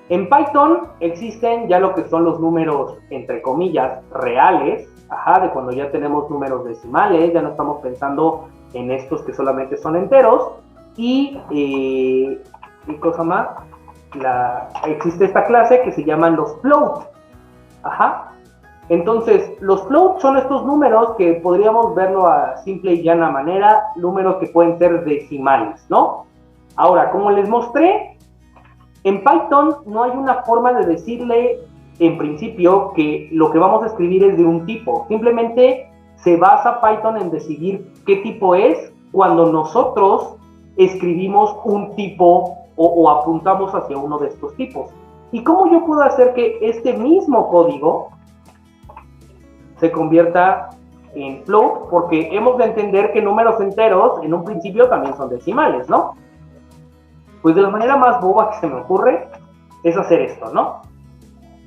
En Python existen ya lo que son los números, entre comillas, reales, de cuando ya tenemos números decimales, ya no estamos pensando en estos que solamente son enteros. Y, ¿qué cosa más? Existe esta clase que se llaman los float. Entonces, los floats son estos números que podríamos verlo a simple y llana manera, números que pueden ser decimales, ¿no? Ahora, como les mostré, en Python no hay una forma de decirle en principio, que lo que vamos a escribir es de un tipo. Simplemente se basa Python en decidir qué tipo es cuando nosotros escribimos un tipo o apuntamos hacia uno de estos tipos. ¿Y cómo yo puedo hacer que este mismo código se convierta en float? Porque hemos de entender que números enteros en un principio también son decimales, ¿no? Pues de la manera más boba que se me ocurre es hacer esto, ¿no?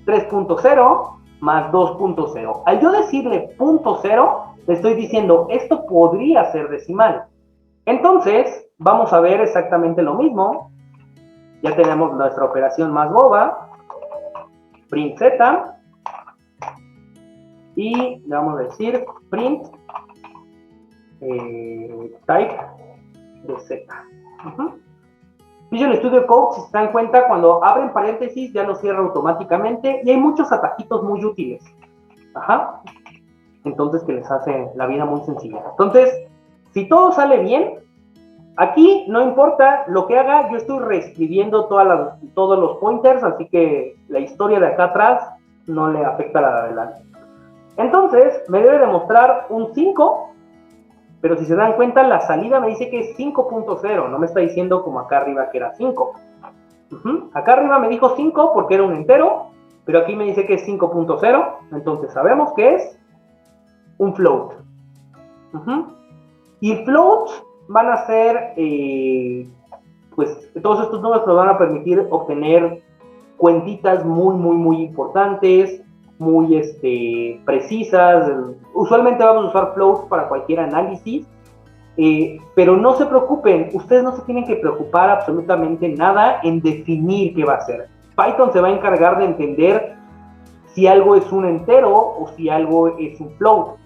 3.0 más 2.0. Al yo decirle 0.0, le estoy diciendo, esto podría ser decimal. Entonces, vamos a ver exactamente lo mismo. Ya tenemos nuestra operación más boba, print z, y le vamos a decir print type de z. Visual Studio Code, si se dan cuenta, cuando abren paréntesis ya lo cierra automáticamente y hay muchos atajitos muy útiles. Entonces, que les hace la vida muy sencilla. Entonces, si todo sale bien, aquí no importa lo que haga, yo estoy reescribiendo todos los pointers, así que la historia de acá atrás no le afecta a la de adelante. Entonces, me debe demostrar un 5, pero si se dan cuenta, la salida me dice que es 5.0, no me está diciendo como acá arriba que era 5. Acá arriba me dijo 5 porque era un entero, pero aquí me dice que es 5.0, entonces sabemos que es un float. Y float van a ser, pues todos estos números nos van a permitir obtener cuentitas muy, muy, muy importantes, muy precisas. Usualmente vamos a usar floats para cualquier análisis, pero no se preocupen, ustedes no se tienen que preocupar absolutamente nada en definir qué va a ser. Python se va a encargar de entender si algo es un entero o si algo es un float.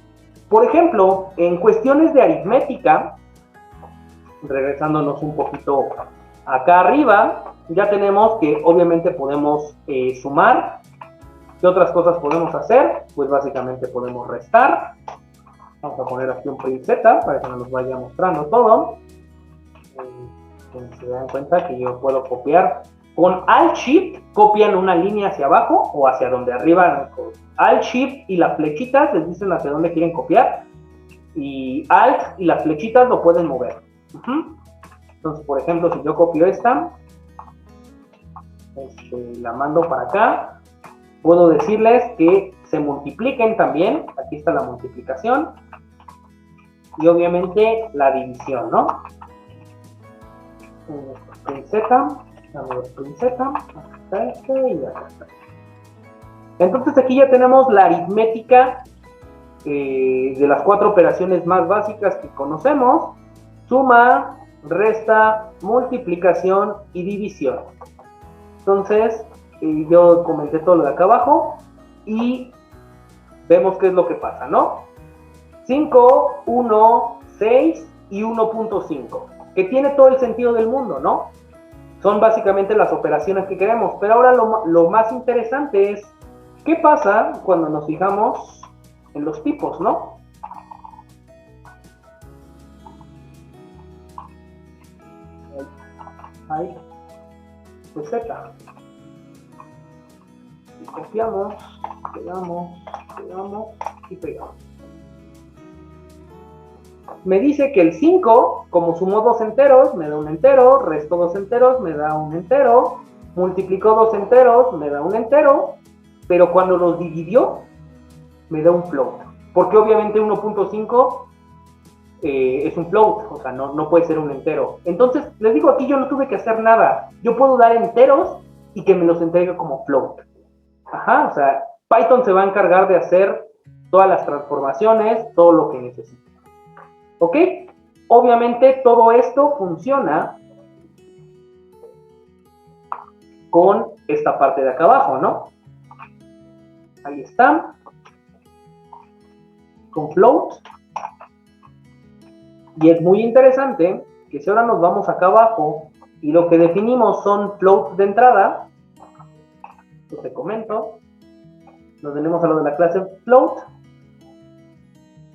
Por ejemplo, en cuestiones de aritmética, regresándonos un poquito acá arriba, ya tenemos que obviamente podemos sumar. ¿Qué otras cosas podemos hacer? Pues básicamente podemos restar. Vamos a poner aquí un print z para que nos vaya mostrando todo. Se dan cuenta que yo puedo copiar. Con Alt-Shift copian una línea hacia abajo o hacia donde arriba. Alt-Shift y las flechitas les dicen hacia dónde quieren copiar. Y Alt y las flechitas lo pueden mover. Entonces, por ejemplo, si yo copio esta, la mando para acá. Puedo decirles que se multipliquen también. Aquí está la multiplicación. Y obviamente la división, ¿no? Print z, print z, y acá está. Entonces aquí ya tenemos la aritmética de las 4 operaciones más básicas que conocemos: suma, resta, multiplicación y división. Entonces, yo comenté todo lo de acá abajo y vemos qué es lo que pasa, ¿no? 5, 1, 6 y 1.5, que tiene todo el sentido del mundo, ¿no? Son básicamente las operaciones que queremos, pero ahora lo más interesante es qué pasa cuando nos fijamos en los tipos, ¿no? Ahí, pues Z. Copiamos, pegamos y pegamos. Me dice que el 5, como sumó 2 enteros, me da un entero, restó 2 enteros, me da un entero, multiplicó 2 enteros, me da un entero, pero cuando los dividió, me da un float. Porque obviamente 1.5 es un float, o sea, no puede ser un entero. Entonces, les digo, aquí yo no tuve que hacer nada. Yo puedo dar enteros y que me los entregue como float. O sea, Python se va a encargar de hacer todas las transformaciones, todo lo que necesite. ¿Ok? Obviamente todo esto funciona con esta parte de acá abajo, ¿no? Ahí está. Con float. Y es muy interesante que si ahora nos vamos acá abajo y lo que definimos son floats de entrada, pues te comento, nos venimos a lo de la clase float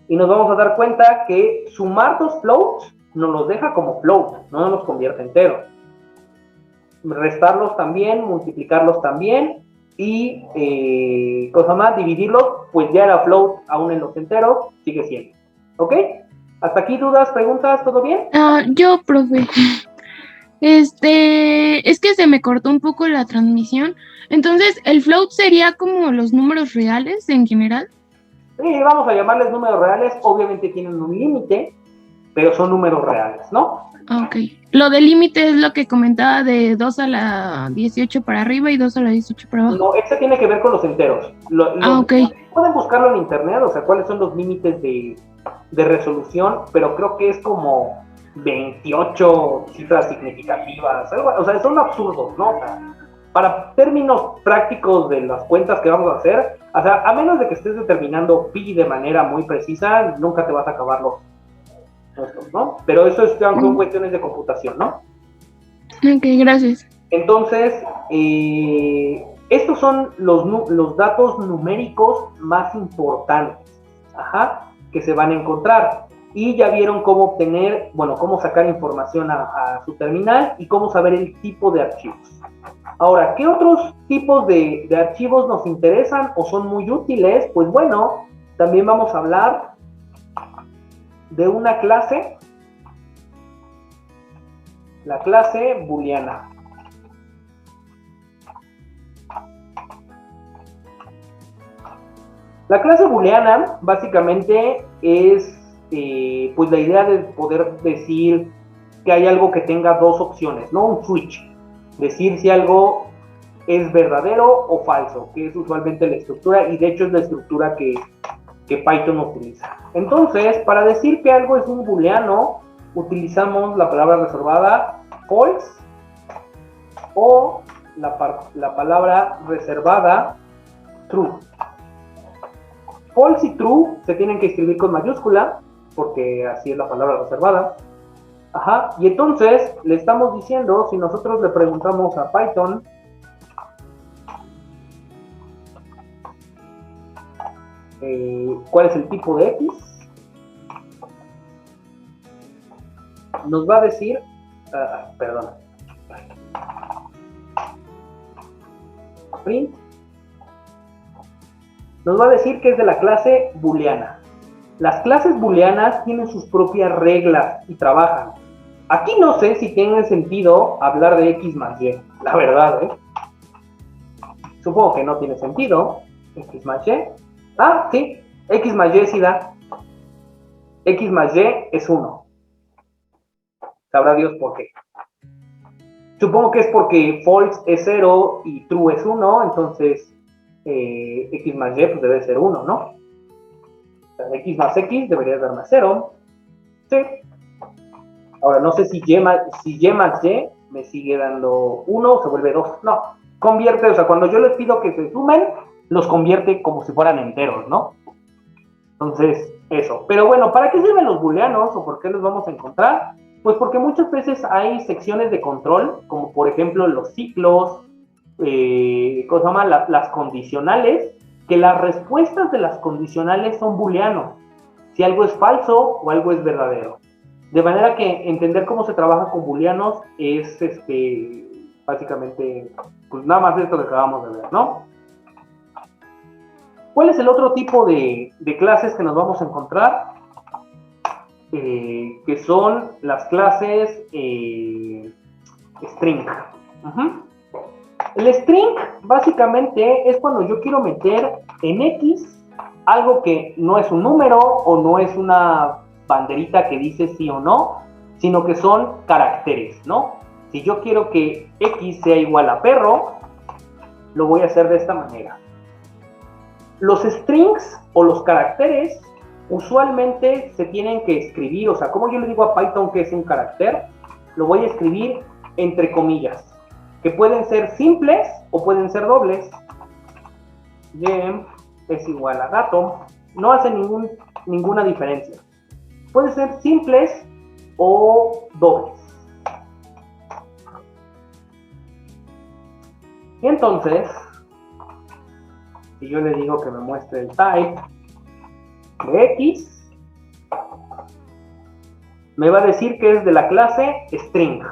y nos vamos a dar cuenta que sumar 2 floats nos los deja como float, no nos convierte enteros. Restarlos también, multiplicarlos también, y cosa más, dividirlos, pues ya era float aún en los enteros, sigue siendo. ¿Ok? ¿Hasta aquí dudas, preguntas, todo bien? Yo, profe. Es que se me cortó un poco la transmisión. Entonces, ¿el float sería como los números reales en general? Sí, vamos a llamarles números reales, obviamente tienen un límite, pero son números reales, ¿no? Ok. Lo del límite es lo que comentaba de 2 a la 18 para arriba y 2 a la 18 para abajo. No, este tiene que ver con los enteros. Ok. Pueden buscarlo en internet, o sea, cuáles son los límites de resolución, pero creo que es como 28 cifras significativas, o sea, son absurdos, ¿no? O sea, para términos prácticos de las cuentas que vamos a hacer, o sea, a menos de que estés determinando pi de manera muy precisa, nunca te vas a acabar estos, ¿no? Pero eso son cuestiones de computación, ¿no? Ok, gracias. Entonces, estos son los datos numéricos más importantes, que se van a encontrar. Y ya vieron cómo obtener, bueno, cómo sacar información a su terminal y cómo saber el tipo de archivos. Ahora, ¿qué otros tipos de archivos nos interesan o son muy útiles? Pues bueno, también vamos a hablar de una clase, la clase booleana. La clase booleana básicamente es pues la idea de poder decir que hay algo que tenga dos opciones, ¿no? Un switch. Decir si algo es verdadero o falso, que es usualmente la estructura, y de hecho es la estructura que Python utiliza. Entonces, para decir que algo es un booleano, utilizamos la palabra reservada false o la palabra reservada true. False y true se tienen que escribir con mayúscula, porque así es la palabra reservada. Y entonces le estamos diciendo, si nosotros le preguntamos a Python, ¿cuál es el tipo de X? Nos va a decir, perdón, print, nos va a decir que es de la clase booleana. Las clases booleanas tienen sus propias reglas y trabajan. Aquí no sé si tiene sentido hablar de X más Y, la verdad, Supongo que no tiene sentido. X más Y. Sí, X más Y sí da. X más Y es 1. Sabrá Dios por qué. Supongo que es porque false es 0 y true es 1, entonces X más Y pues debe ser 1, ¿no? O sea, X más X debería dar más 0. Sí. Ahora, no sé si Y más Y me sigue dando 1 o se vuelve 2. No, convierte, o sea, cuando yo les pido que se sumen, los convierte como si fueran enteros, ¿no? Entonces, eso. Pero bueno, ¿para qué sirven los booleanos o por qué los vamos a encontrar? Pues porque muchas veces hay secciones de control, como por ejemplo los ciclos, las condicionales, que las respuestas de las condicionales son booleanos, si algo es falso o algo es verdadero. De manera que entender cómo se trabaja con booleanos es básicamente, pues nada más esto que acabamos de ver, ¿no? ¿Cuál es el otro tipo de clases que nos vamos a encontrar? Que son las clases string. El string básicamente es cuando yo quiero meter en X algo que no es un número o no es una banderita que dice sí o no, sino que son caracteres, ¿no? Si yo quiero que X sea igual a perro, lo voy a hacer de esta manera. Los strings o los caracteres usualmente se tienen que escribir, o sea, como yo le digo a Python que es un carácter, lo voy a escribir entre comillas, que pueden ser simples o pueden ser dobles. Gem es igual a gato, no hace ninguna diferencia. Pueden ser simples o dobles. Y entonces, si yo le digo que me muestre el type de X, me va a decir que es de la clase string.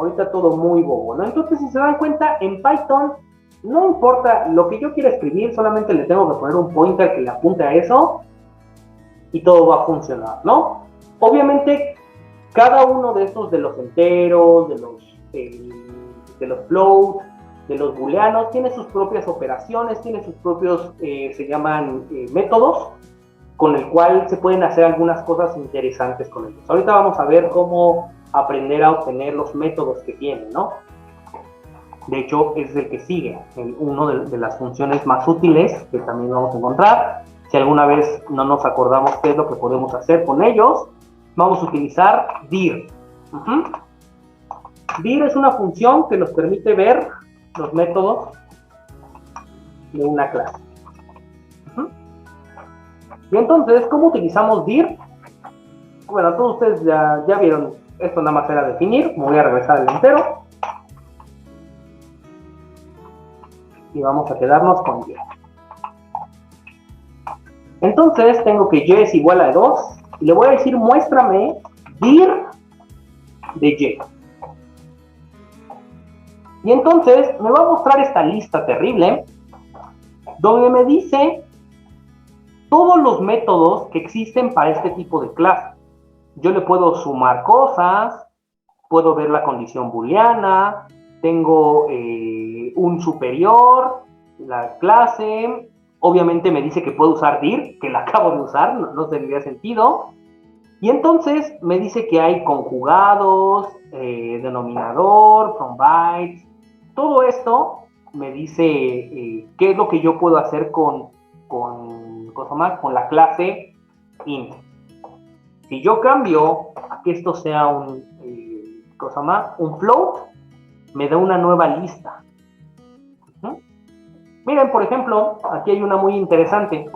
Ahorita todo muy bobo, ¿no? Entonces, si se dan cuenta, en Python no importa lo que yo quiera escribir, solamente le tengo que poner un pointer que le apunte a eso y todo va a funcionar, ¿no? Obviamente, cada uno de estos, de los enteros, de los float, de los booleanos, tiene sus propias operaciones, tiene sus propios, se llaman métodos, con el cual se pueden hacer algunas cosas interesantes con ellos. Ahorita vamos a ver cómo aprender a obtener los métodos que tienen, ¿no? De hecho, es el que sigue, uno de las funciones más útiles que también vamos a encontrar. Si alguna vez no nos acordamos qué es lo que podemos hacer con ellos, vamos a utilizar dir. Dir es una función que nos permite ver los métodos de una clase. Y entonces, ¿cómo utilizamos dir? Bueno, todos ustedes ya vieron, esto nada más era definir. Me voy a regresar al entero. Y vamos a quedarnos con y. Entonces, tengo que y es igual a 2. Y le voy a decir, muéstrame dir de y. Y entonces, me va a mostrar esta lista terrible, donde me dice todos los métodos que existen para este tipo de clase. Yo le puedo sumar cosas, puedo ver la condición booleana, tengo un superior, la clase, obviamente me dice que puedo usar dir, que la acabo de usar, no tendría sentido, y entonces me dice que hay conjugados, denominador, from bytes, todo esto me dice qué es lo que yo puedo hacer con la clase int. Si yo cambio a que esto sea un float, me da una nueva lista. Miren, por ejemplo, aquí hay una muy interesante.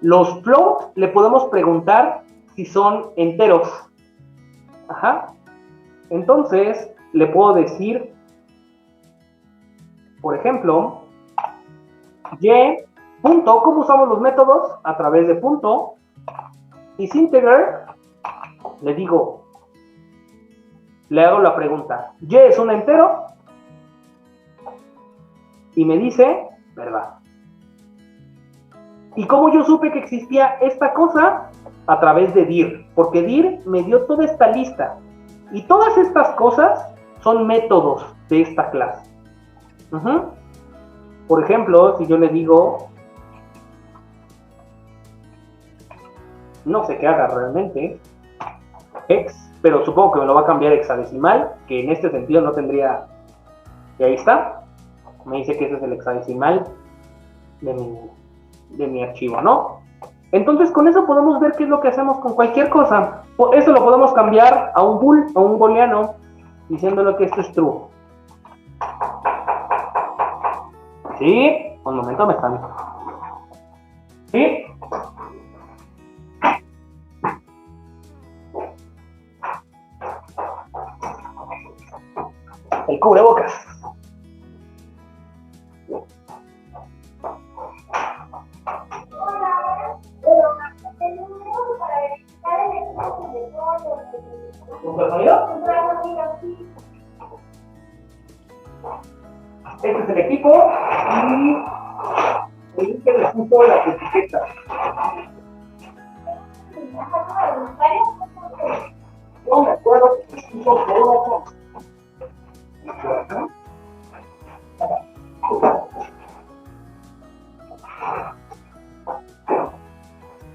Los float le podemos preguntar si son enteros. Entonces, le puedo decir, por ejemplo, y punto, ¿cómo usamos los métodos? A través de punto. IsInteger, le digo, le hago la pregunta, ¿y es un entero? Y me dice, verdad. ¿Y cómo yo supe que existía esta cosa? A través de dir, porque dir me dio toda esta lista. Y todas estas cosas son métodos de esta clase. Por ejemplo, si yo le digo, no sé qué haga realmente, hex, pero supongo que me lo va a cambiar hexadecimal, que en este sentido no tendría, y ahí está, me dice que ese es el hexadecimal de mi archivo, ¿no? Entonces con eso podemos ver qué es lo que hacemos con cualquier cosa. Esto lo podemos cambiar a un bool, a un booleano, diciéndole que esto es true. ¿Sí? Un momento, me están... ¿Sí? El cubrebocas. Este es el equipo y el que les puso las etiquetas. No me acuerdo si se puso todo.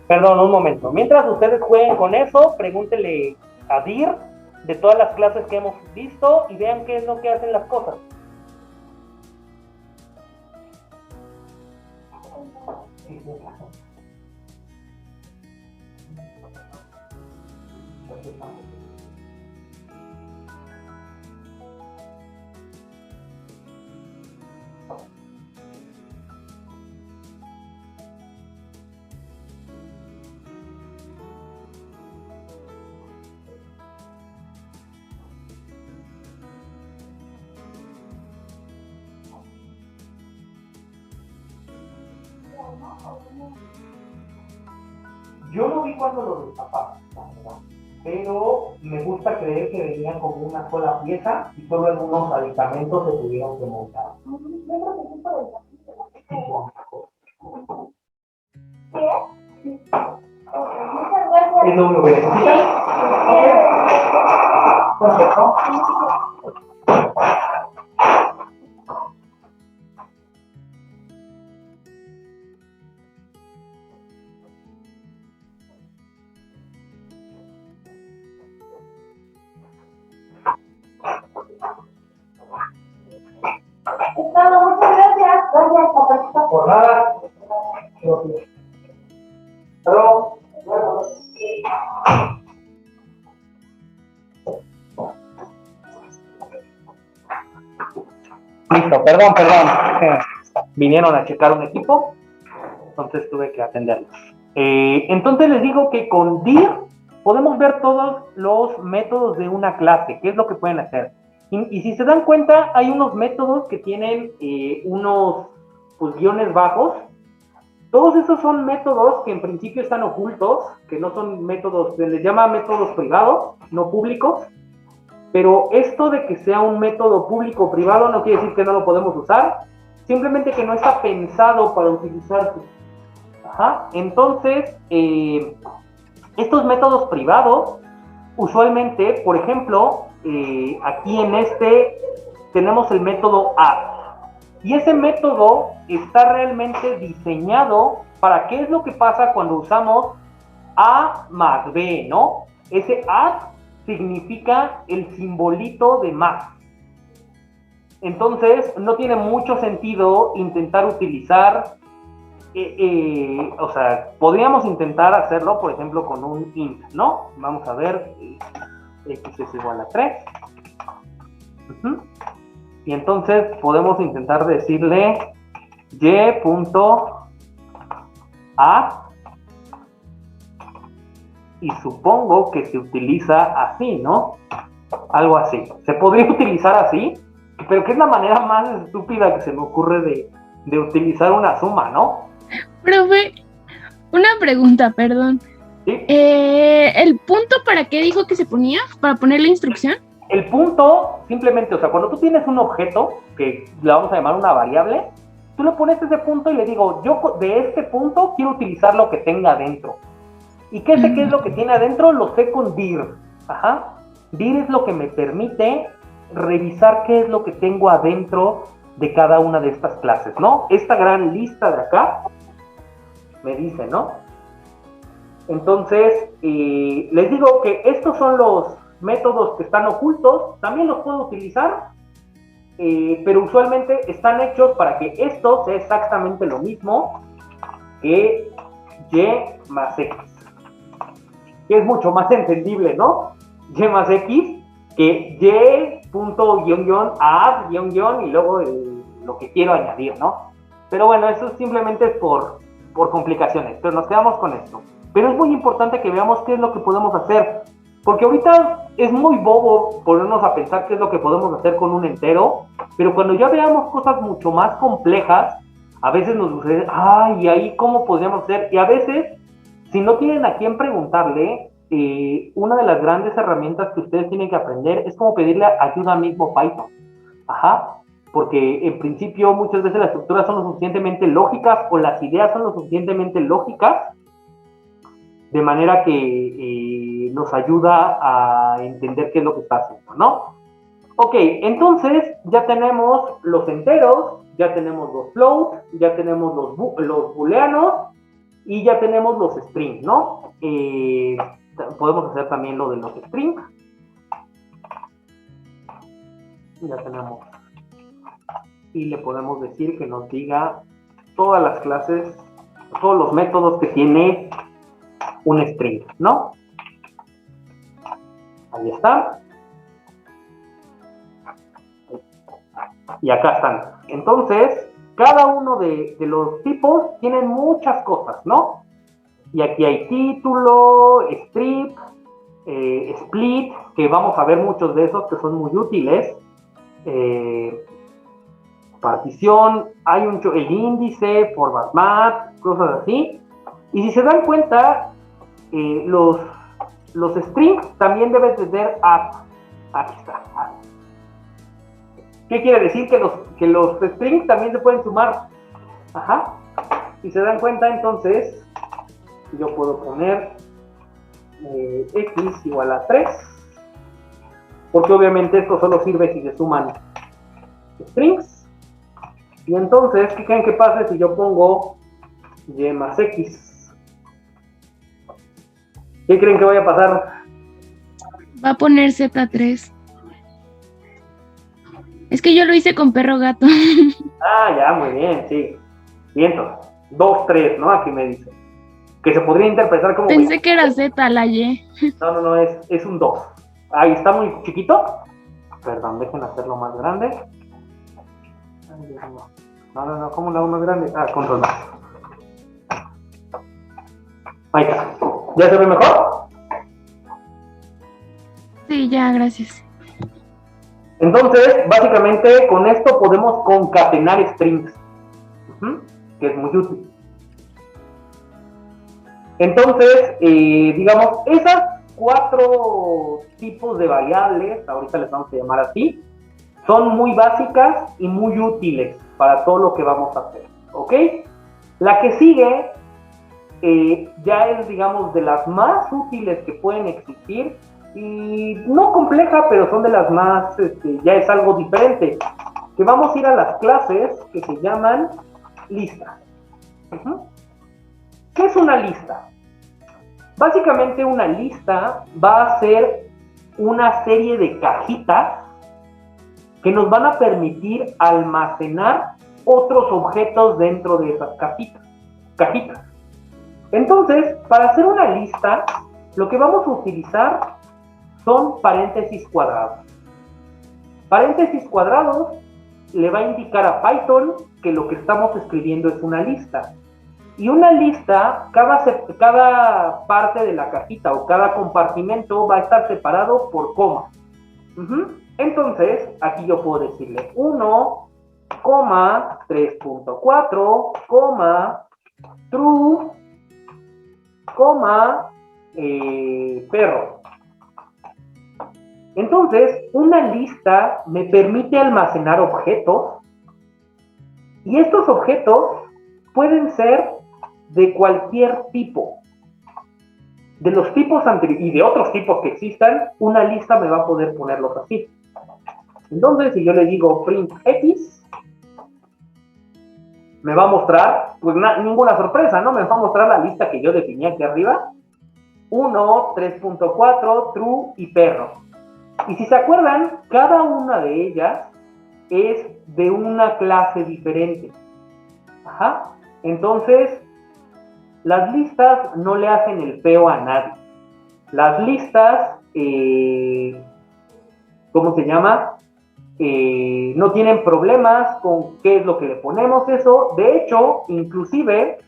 Perdón, un momento. Mientras ustedes jueguen con eso, pregúntenle a dir de todas las clases que hemos visto y vean qué es lo que hacen las cosas. Yo no vi cuando lo destapaba, la verdad, pero me gusta creer que venía como una sola pieza y solo algunos aditamentos se tuvieron que montar. ¿Es lo único que necesitas? Perfecto. Muchas gracias. Gracias, papacita. Por nada. Hello. Listo, perdón. Vinieron a checar un equipo, entonces tuve que atenderlos. Entonces les digo que con dir podemos ver todos los métodos de una clase, qué es lo que pueden hacer. Y si se dan cuenta, hay unos métodos que tienen unos guiones bajos. Todos esos son métodos que en principio están ocultos, que no son métodos, se les llama métodos privados, no públicos. Pero esto de que sea un método público o privado no quiere decir que no lo podemos usar, simplemente que no está pensado para utilizarse. Entonces, estos métodos privados, usualmente, por ejemplo, aquí en este tenemos el método add. Y ese método está realmente diseñado para qué es lo que pasa cuando usamos A más B, ¿no? Ese add significa el simbolito de más. Entonces, no tiene mucho sentido intentar utilizar, o sea, podríamos intentar hacerlo, por ejemplo, con un int, ¿no? Vamos a ver, x es igual a 3. Y entonces podemos intentar decirle y.a y supongo que se utiliza así, ¿no? Algo así. Se podría utilizar así, pero que es la manera más estúpida que se me ocurre de utilizar una suma, ¿no? Profe, una pregunta, perdón. ¿Sí? ¿El punto para qué dijo que se ponía? ¿Para poner la instrucción? El punto, simplemente, o sea, cuando tú tienes un objeto, que le vamos a llamar una variable, tú le pones ese punto y le digo, yo de este punto quiero utilizar lo que tenga adentro. ¿Y qué sé qué es lo que tiene adentro? Lo sé con dir. Dir es lo que me permite revisar qué es lo que tengo adentro de cada una de estas clases, ¿no? Esta gran lista de acá me dice, ¿no? Entonces, les digo que estos son los métodos que están ocultos, también los puedo utilizar, pero usualmente están hechos para que esto sea exactamente lo mismo que y más x, que es mucho más entendible, ¿no? Y más x que y punto guión guión add guión guión y luego lo que quiero añadir, ¿no? Pero bueno, eso simplemente es por complicaciones, pero nos quedamos con esto. Pero es muy importante que veamos qué es lo que podemos hacer, porque ahorita es muy bobo ponernos a pensar qué es lo que podemos hacer con un entero, pero cuando ya veamos cosas mucho más complejas, a veces nos sucede, ay, ¿y ahí cómo podríamos hacer? Y a veces, si no tienen a quién preguntarle, una de las grandes herramientas que ustedes tienen que aprender es cómo pedirle ayuda al mismo Python. Porque en principio muchas veces las estructuras son lo suficientemente lógicas o las ideas son lo suficientemente lógicas, de manera que nos ayuda a entender qué es lo que está haciendo, ¿no? Ok, entonces ya tenemos los enteros, ya tenemos los floats, ya tenemos los booleanos y ya tenemos los strings, ¿no? Podemos hacer también lo de los strings. Ya tenemos. Y le podemos decir que nos diga todas las clases, todos los métodos que tiene un string, ¿no? Ahí está. Y acá están. Entonces, cada uno de los tipos tienen muchas cosas, ¿no? Y aquí hay título, strip, split, que vamos a ver muchos de esos que son muy útiles. Partición, hay el índice, format, cosas así. Y si se dan cuenta, los los strings también deben tener at. Aquí está. At. ¿Qué quiere decir? Que los strings también se pueden sumar. Ajá. Si se dan cuenta, entonces, yo puedo poner x igual a 3, porque obviamente esto solo sirve si se suman strings. Y entonces, ¿qué creen que pase si yo pongo y más x? ¿Qué creen que vaya a pasar? Va a poner Z3. Es que yo lo hice con perro gato. Ah, ya, muy bien, sí. Bien, entonces, 2, 3, ¿no? Aquí me dice. Que se podría interpretar como... Pensé que era Z la Y. No, es un 2. Ahí está muy chiquito. Perdón, dejen hacerlo más grande. Ay, Dios mío. No, ¿cómo lo hago más grande? Ah, control más. Ahí está. ¿Ya se ve mejor? Sí, ya, gracias. Entonces, básicamente, con esto podemos concatenar strings. Que es muy útil. Entonces, digamos, esas 4 tipos de variables, ahorita les vamos a llamar así, son muy básicas y muy útiles para todo lo que vamos a hacer, ¿ok? La que sigue ya es, digamos, de las más útiles que pueden existir y no compleja, pero son de las más, ya es algo diferente, que vamos a ir a las clases que se llaman listas. ¿Qué es una lista? Básicamente una lista va a ser una serie de cajitas que nos van a permitir almacenar otros objetos dentro de esas cajitas. Entonces, para hacer una lista, lo que vamos a utilizar son paréntesis cuadrados. Paréntesis cuadrados le va a indicar a Python que lo que estamos escribiendo es una lista. Y una lista, cada parte de la cajita o cada compartimento va a estar separado por coma. Entonces, aquí yo puedo decirle 1, 3.4, true, perro. Entonces, una lista me permite almacenar objetos y estos objetos pueden ser de cualquier tipo. De los tipos anteriores y de otros tipos que existan, una lista me va a poder ponerlos así. Entonces, si yo le digo print x, me va a mostrar, pues ninguna sorpresa, ¿no? Me va a mostrar la lista que yo definí aquí arriba. 1, 3.4, true y perro. Y si se acuerdan, cada una de ellas es de una clase diferente. Ajá. Entonces, las listas no le hacen el feo a nadie. Las listas, ¿cómo se llama? No tienen problemas con qué es lo que le ponemos eso. De hecho, inclusive,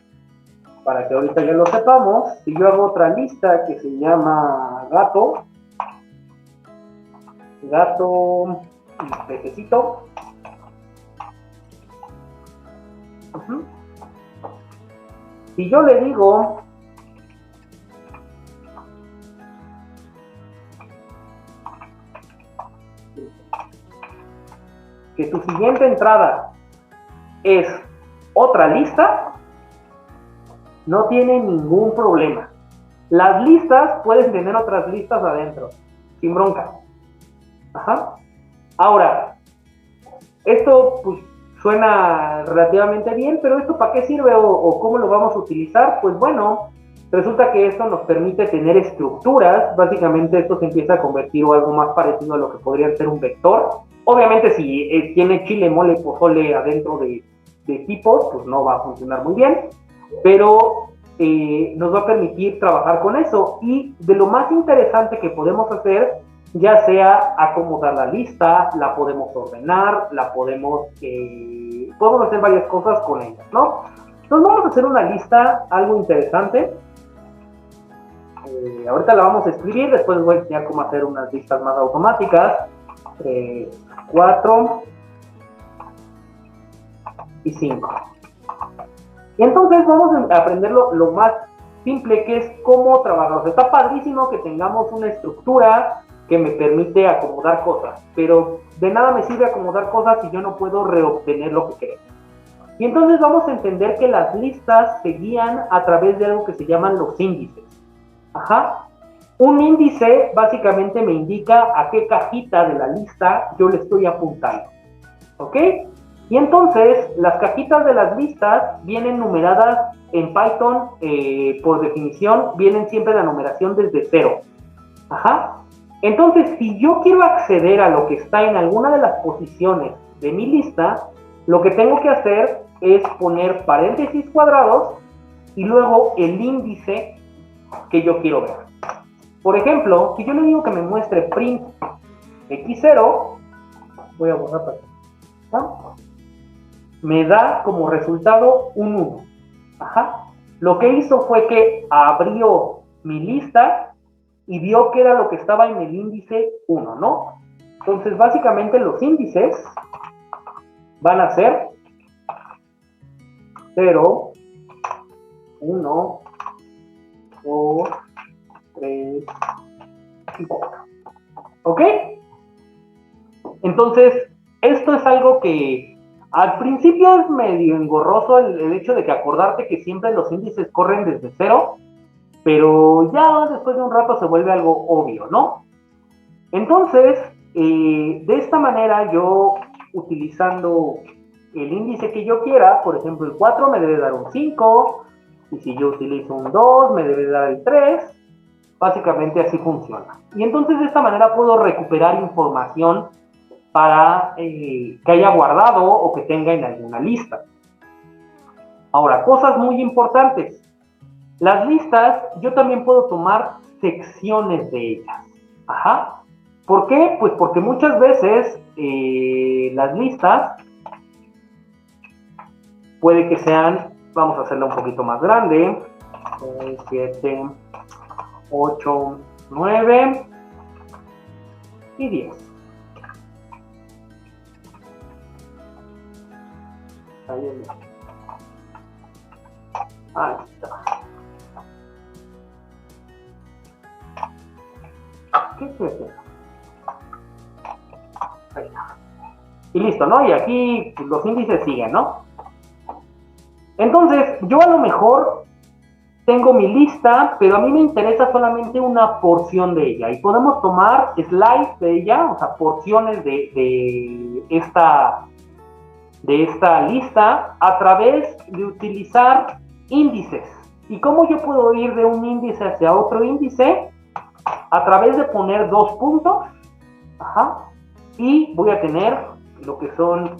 para que ahorita ya lo sepamos, si yo hago otra lista que se llama gato y pececito, si yo le digo que su siguiente entrada es otra lista, no tiene ningún problema. Las listas pueden tener otras listas adentro, sin bronca. Ajá. Ahora, esto pues suena relativamente bien, pero ¿esto para qué sirve o cómo lo vamos a utilizar? Pues bueno, resulta que esto nos permite tener estructuras. Básicamente esto se empieza a convertir en algo más parecido a lo que podría ser un vector. Obviamente si tiene chile, mole, pozole adentro de tipos, pues no va a funcionar muy bien, pero nos va a permitir trabajar con eso. Y de lo más interesante que podemos hacer, ya sea acomodar la lista, la podemos ordenar, podemos hacer varias cosas con ella, ¿no? Entonces vamos a hacer una lista, algo interesante. Ahorita la vamos a escribir, después les voy a enseñar cómo hacer unas listas más automáticas. 3, 4 y 5. Y entonces vamos a aprender lo más simple, que es cómo trabajar. O sea, está padrísimo que tengamos una estructura que me permite acomodar cosas, pero de nada me sirve acomodar cosas si yo no puedo reobtener lo que queremos. Y entonces vamos a entender que las listas se guían a través de algo que se llaman los índices. Ajá. Un índice básicamente me indica a qué cajita de la lista yo le estoy apuntando. ¿Ok? Y entonces las cajitas de las listas vienen numeradas en Python, por definición, vienen siempre la numeración desde 0. Ajá. Entonces, si yo quiero acceder a lo que está en alguna de las posiciones de mi lista, lo que tengo que hacer es poner paréntesis cuadrados y luego el índice que yo quiero ver. Por ejemplo, si yo le digo que me muestre print x0, voy a borrar para acá, me da como resultado un 1. Ajá. Lo que hizo fue que abrió mi lista y vio que era lo que estaba en el índice 1, ¿no? Entonces, básicamente los índices van a ser 0, 1, 2, 3 y 4. ¿Ok? Entonces, esto es algo que al principio es medio engorroso el hecho de que acordarte que siempre los índices corren desde 0, pero ya después de un rato se vuelve algo obvio, ¿no? Entonces, de esta manera yo, utilizando el índice que yo quiera, por ejemplo el 4 me debe dar un 5, y si yo utilizo un 2 me debe dar el 3, básicamente así funciona. Y entonces de esta manera puedo recuperar información para que haya guardado o que tenga en alguna lista. Ahora, cosas muy importantes. Las listas, yo también puedo tomar secciones de ellas. Ajá. ¿Por qué? Pues porque muchas veces las listas puede que sean, vamos a hacerla un poquito más grande, 7, 8, 9 y 10. Ahí está. ¿Qué es eso? Ahí está. Y listo, ¿no? Y aquí los índices siguen, ¿no? Entonces, yo a lo mejor tengo mi lista, pero a mí me interesa solamente una porción de ella. Y podemos tomar slides de ella, o sea, porciones de esta lista a través de utilizar índices. ¿Y cómo yo puedo ir de un índice hacia otro índice? A través de poner dos puntos. Ajá. Y voy a tener lo que son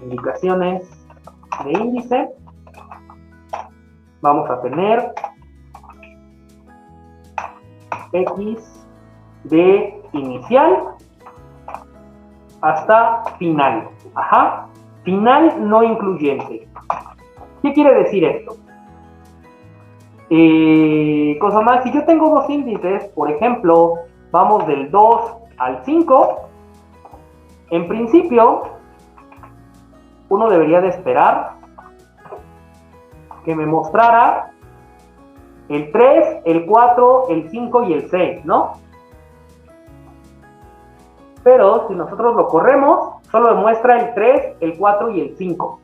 indicaciones de índice. Vamos a tener X de inicial hasta final. Ajá. Final no incluyente. ¿Qué quiere decir esto? Cosa más, si yo tengo dos índices, por ejemplo, vamos del 2 al 5, en principio, uno debería de esperar que me mostrara el 3, el 4, el 5 y el 6, ¿no? Pero si nosotros lo corremos, solo me muestra el 3, el 4 y el 5.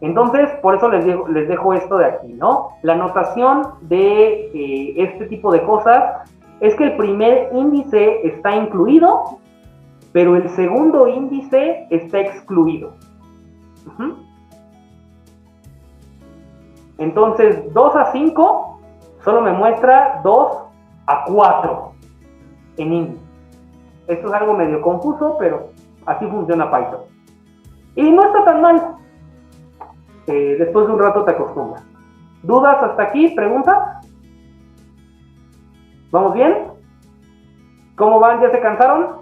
Entonces, por eso les dejo esto de aquí, ¿no? La notación de este tipo de cosas es que el primer índice está incluido, pero el segundo índice está excluido. Entonces, 2 a 5 solo me muestra 2 a 4 en índice. Esto es algo medio confuso, pero así funciona Python. Y no está tan mal. Después de un rato te acostumbras. ¿Dudas hasta aquí? ¿Preguntas? ¿Vamos bien? ¿Cómo van? ¿Ya se cansaron?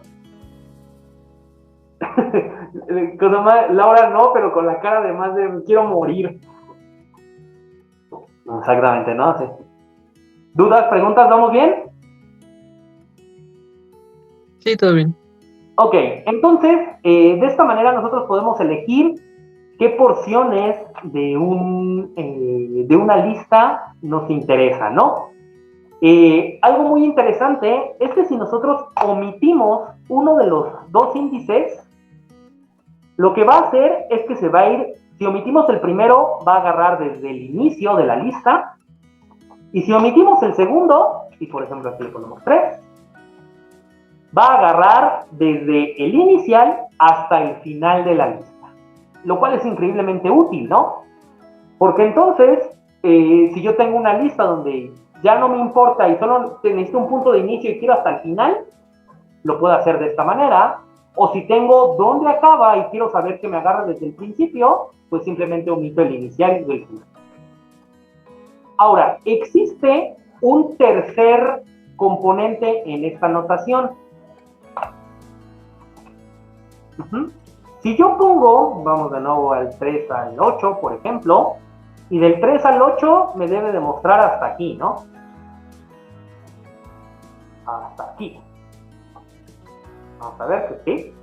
Laura no, pero con la cara de más de quiero morir. Exactamente, ¿no? Sí. ¿Dudas? ¿Preguntas? ¿Vamos bien? Sí, todo bien. Ok, entonces, de esta manera nosotros podemos elegir qué porciones de una lista nos interesa, ¿no? Algo muy interesante es que si nosotros omitimos uno de los dos índices, lo que va a hacer es que se va a ir, si omitimos el primero, va a agarrar desde el inicio de la lista, y si omitimos el segundo, y por ejemplo aquí le ponemos 3, va a agarrar desde el inicial hasta el final de la lista, lo cual es increíblemente útil, ¿no? Porque entonces, si yo tengo una lista donde ya no me importa y solo necesito un punto de inicio y quiero hasta el final, lo puedo hacer de esta manera. O si tengo dónde acaba y quiero saber que me agarra desde el principio, pues simplemente omito el inicial y el final. Ahora, existe un tercer componente en esta notación. Si yo pongo, vamos de nuevo al 3 al 8, por ejemplo, y del 3 al 8 me debe demostrar hasta aquí, ¿no? Hasta aquí. Vamos a ver que sí.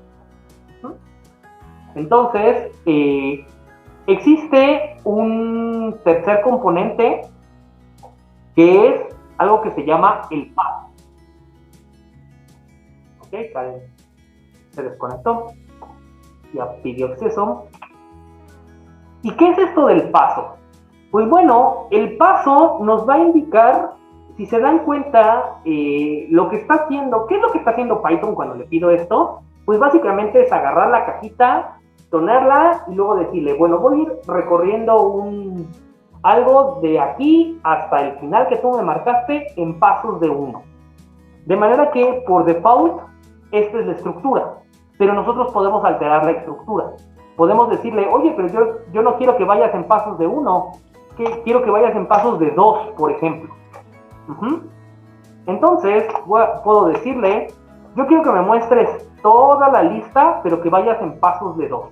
Entonces, existe un tercer componente que es algo que se llama el paso. Ok, Karen se desconectó. Ya pidió acceso. ¿Y qué es esto del paso? Pues bueno, el paso nos va a indicar, si se dan cuenta, lo que está haciendo. ¿Qué es lo que está haciendo Python cuando le pido esto? Pues básicamente es agarrar la cajita, tonerla y luego decirle, bueno, voy a ir recorriendo algo de aquí hasta el final que tú me marcaste en pasos de 1. De manera que, por default, esta es la estructura. Pero nosotros podemos alterar la estructura. Podemos decirle, oye, pero yo no quiero que vayas en pasos de 1, quiero que vayas en pasos de 2, por ejemplo. Entonces, puedo decirle, yo quiero que me muestres toda la lista, pero que vayas en pasos de 2.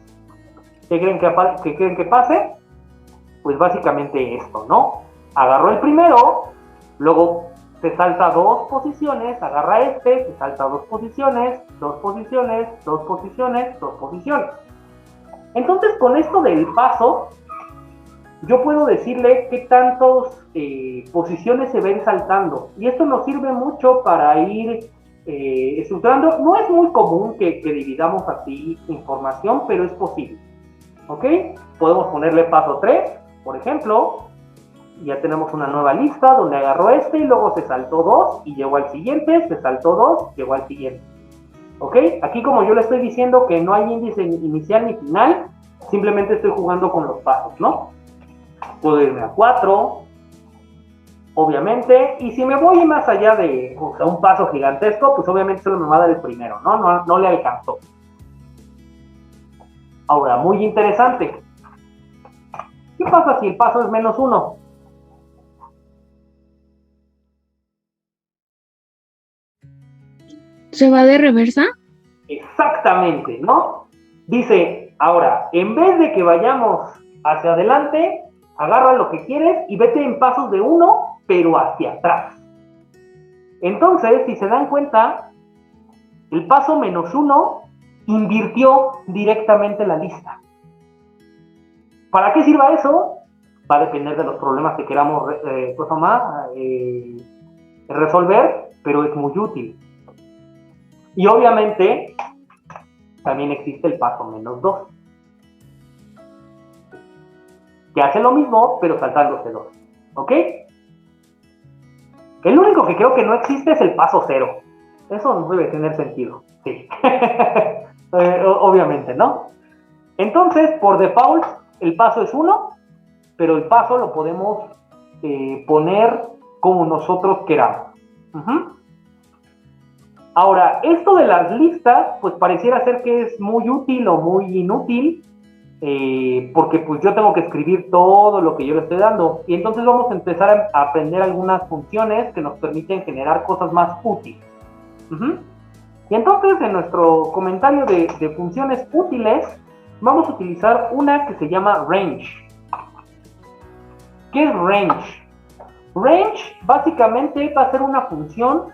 ¿Qué creen que pase? Pues básicamente esto, ¿no? Agarró el primero, luego se salta 2 posiciones, agarra se salta 2 posiciones, 2 posiciones, 2 posiciones, 2 posiciones. Entonces, con esto del paso, yo puedo decirle qué tantas posiciones se ven saltando. Y esto nos sirve mucho para ir estructurando. No es muy común que dividamos así información, pero es posible. ¿Ok? Podemos ponerle paso 3, por ejemplo. Ya tenemos una nueva lista donde agarró y luego se saltó 2 y llegó al siguiente, se saltó 2, llegó al siguiente. ¿Ok? Aquí, como yo le estoy diciendo que no hay índice inicial ni final, simplemente estoy jugando con los pasos, ¿no? Puedo irme a 4, obviamente, y si me voy más allá de un paso gigantesco, pues obviamente solo me va a dar el primero, ¿no? No le alcanzó. Ahora, muy interesante. ¿Qué pasa si el paso es menos 1? ¿Se va de reversa? Exactamente, ¿no? Dice, ahora, en vez de que vayamos hacia adelante, agarra lo que quieres y vete en pasos de 1, pero hacia atrás. Entonces, si se dan cuenta, el paso menos 1 invirtió directamente la lista. ¿Para qué sirva eso? Va a depender de los problemas que queramos resolver, pero es muy útil. Y obviamente, también existe el paso menos 2, que hace lo mismo, pero saltándose 2. ¿Ok? El único que creo que no existe es el paso 0. Eso no debe tener sentido. Sí. Obviamente, ¿no? Entonces, por default, el paso es 1, pero el paso lo podemos poner como nosotros queramos. Ahora, esto de las listas, pues pareciera ser que es muy útil o muy inútil, porque pues yo tengo que escribir todo lo que yo le estoy dando, y entonces vamos a empezar a aprender algunas funciones que nos permiten generar cosas más útiles. Y entonces, en nuestro comentario de funciones útiles, vamos a utilizar una que se llama range. ¿Qué es range? Range básicamente va a ser una función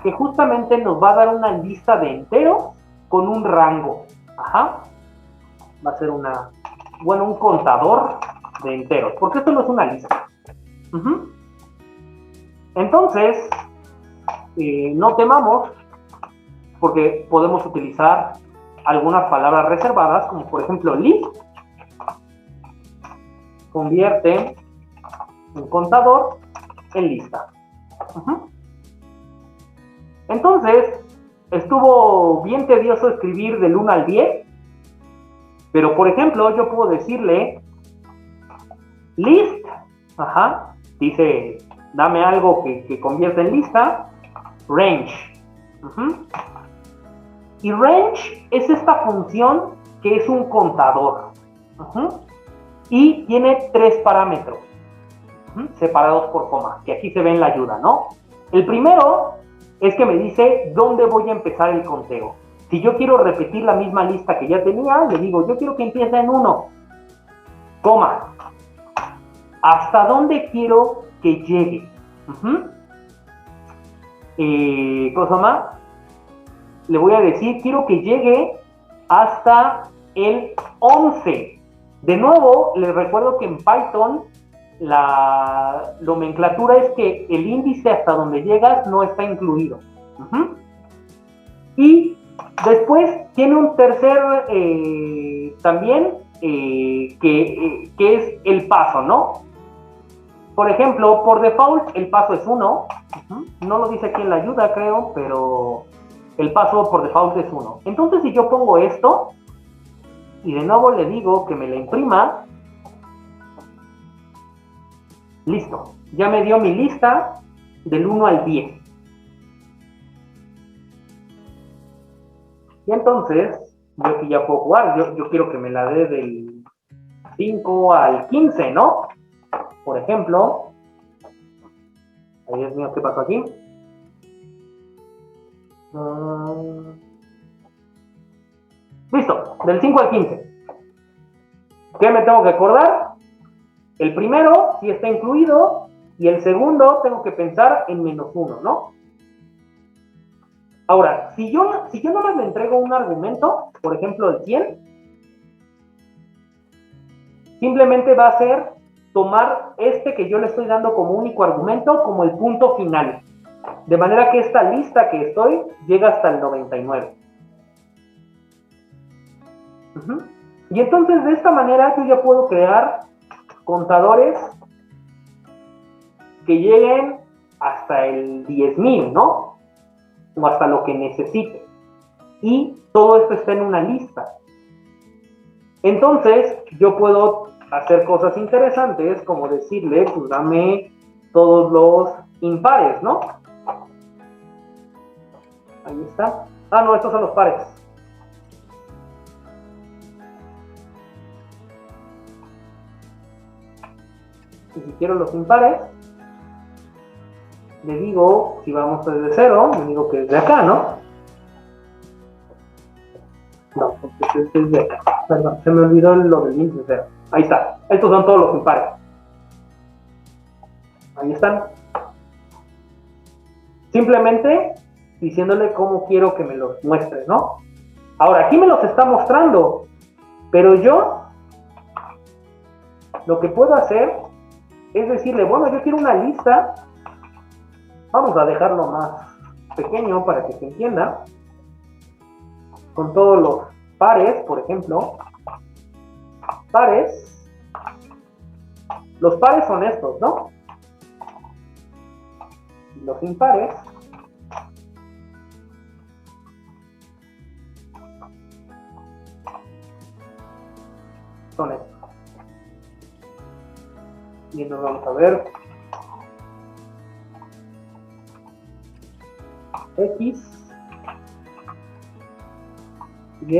que justamente nos va a dar una lista de enteros con un rango. Va a ser una bueno, un contador de enteros, porque esto no es una lista. Entonces, no temamos, porque podemos utilizar algunas palabras reservadas, como por ejemplo list, convierte un contador en lista. Entonces, estuvo bien tedioso escribir del 1 al 10, pero por ejemplo, yo puedo decirle list, dice, dame algo que convierta en lista, range. Y range es esta función que es un contador. Y tiene 3 parámetros, separados por coma, que aquí se ve en la ayuda, ¿no? El primero es que me dice dónde voy a empezar el conteo. Si yo quiero repetir la misma lista que ya tenía, le digo, yo quiero que empiece en 1, coma, ¿hasta dónde quiero que llegue? Cosa más, le voy a decir, quiero que llegue hasta el 11. De nuevo, les recuerdo que en Python la nomenclatura es que el índice hasta donde llegas no está incluido. Y después tiene un tercer también, que es el paso, ¿no? Por ejemplo, por default el paso es 1. No lo dice aquí en la ayuda, creo, pero el paso por default es 1. Entonces, si yo pongo esto, y de nuevo le digo que me la imprima, listo, ya me dio mi lista del 1 al 10. Y entonces, yo aquí ya puedo jugar, yo quiero que me la dé del 5 al 15, ¿no? Por ejemplo, ay Dios mío, ¿qué pasó aquí? Listo, del 5 al 15. ¿Qué me tengo que acordar? El primero, si está incluido, y el segundo, tengo que pensar en -1, ¿no? Ahora, si yo no les entrego un argumento, por ejemplo, el 100, simplemente va a ser tomar este que yo le estoy dando como único argumento como el punto final. De manera que esta lista que estoy llega hasta el 99. Y entonces de esta manera yo ya puedo crear contadores que lleguen hasta el 10,000, ¿no? O hasta lo que necesite. Y todo esto está en una lista. Entonces yo puedo hacer cosas interesantes como decirle, pues dame todos los impares, ¿no? Ahí está. Ah, no, estos son los pares. Y si quiero los impares, le digo, si vamos desde 0, le digo que es de acá, ¿no? No, porque este es de acá. Perdón, se me olvidó lo del índice 0. Ahí está. Estos son todos los impares. Ahí están. Simplemente diciéndole cómo quiero que me los muestre, ¿no? Ahora, aquí me los está mostrando, pero yo lo que puedo hacer es decirle, bueno, yo quiero una lista, vamos a dejarlo más pequeño para que se entienda, con todos los pares, por ejemplo, pares, los pares son estos, ¿no? Los impares son estos. Y nos vamos a ver X, Y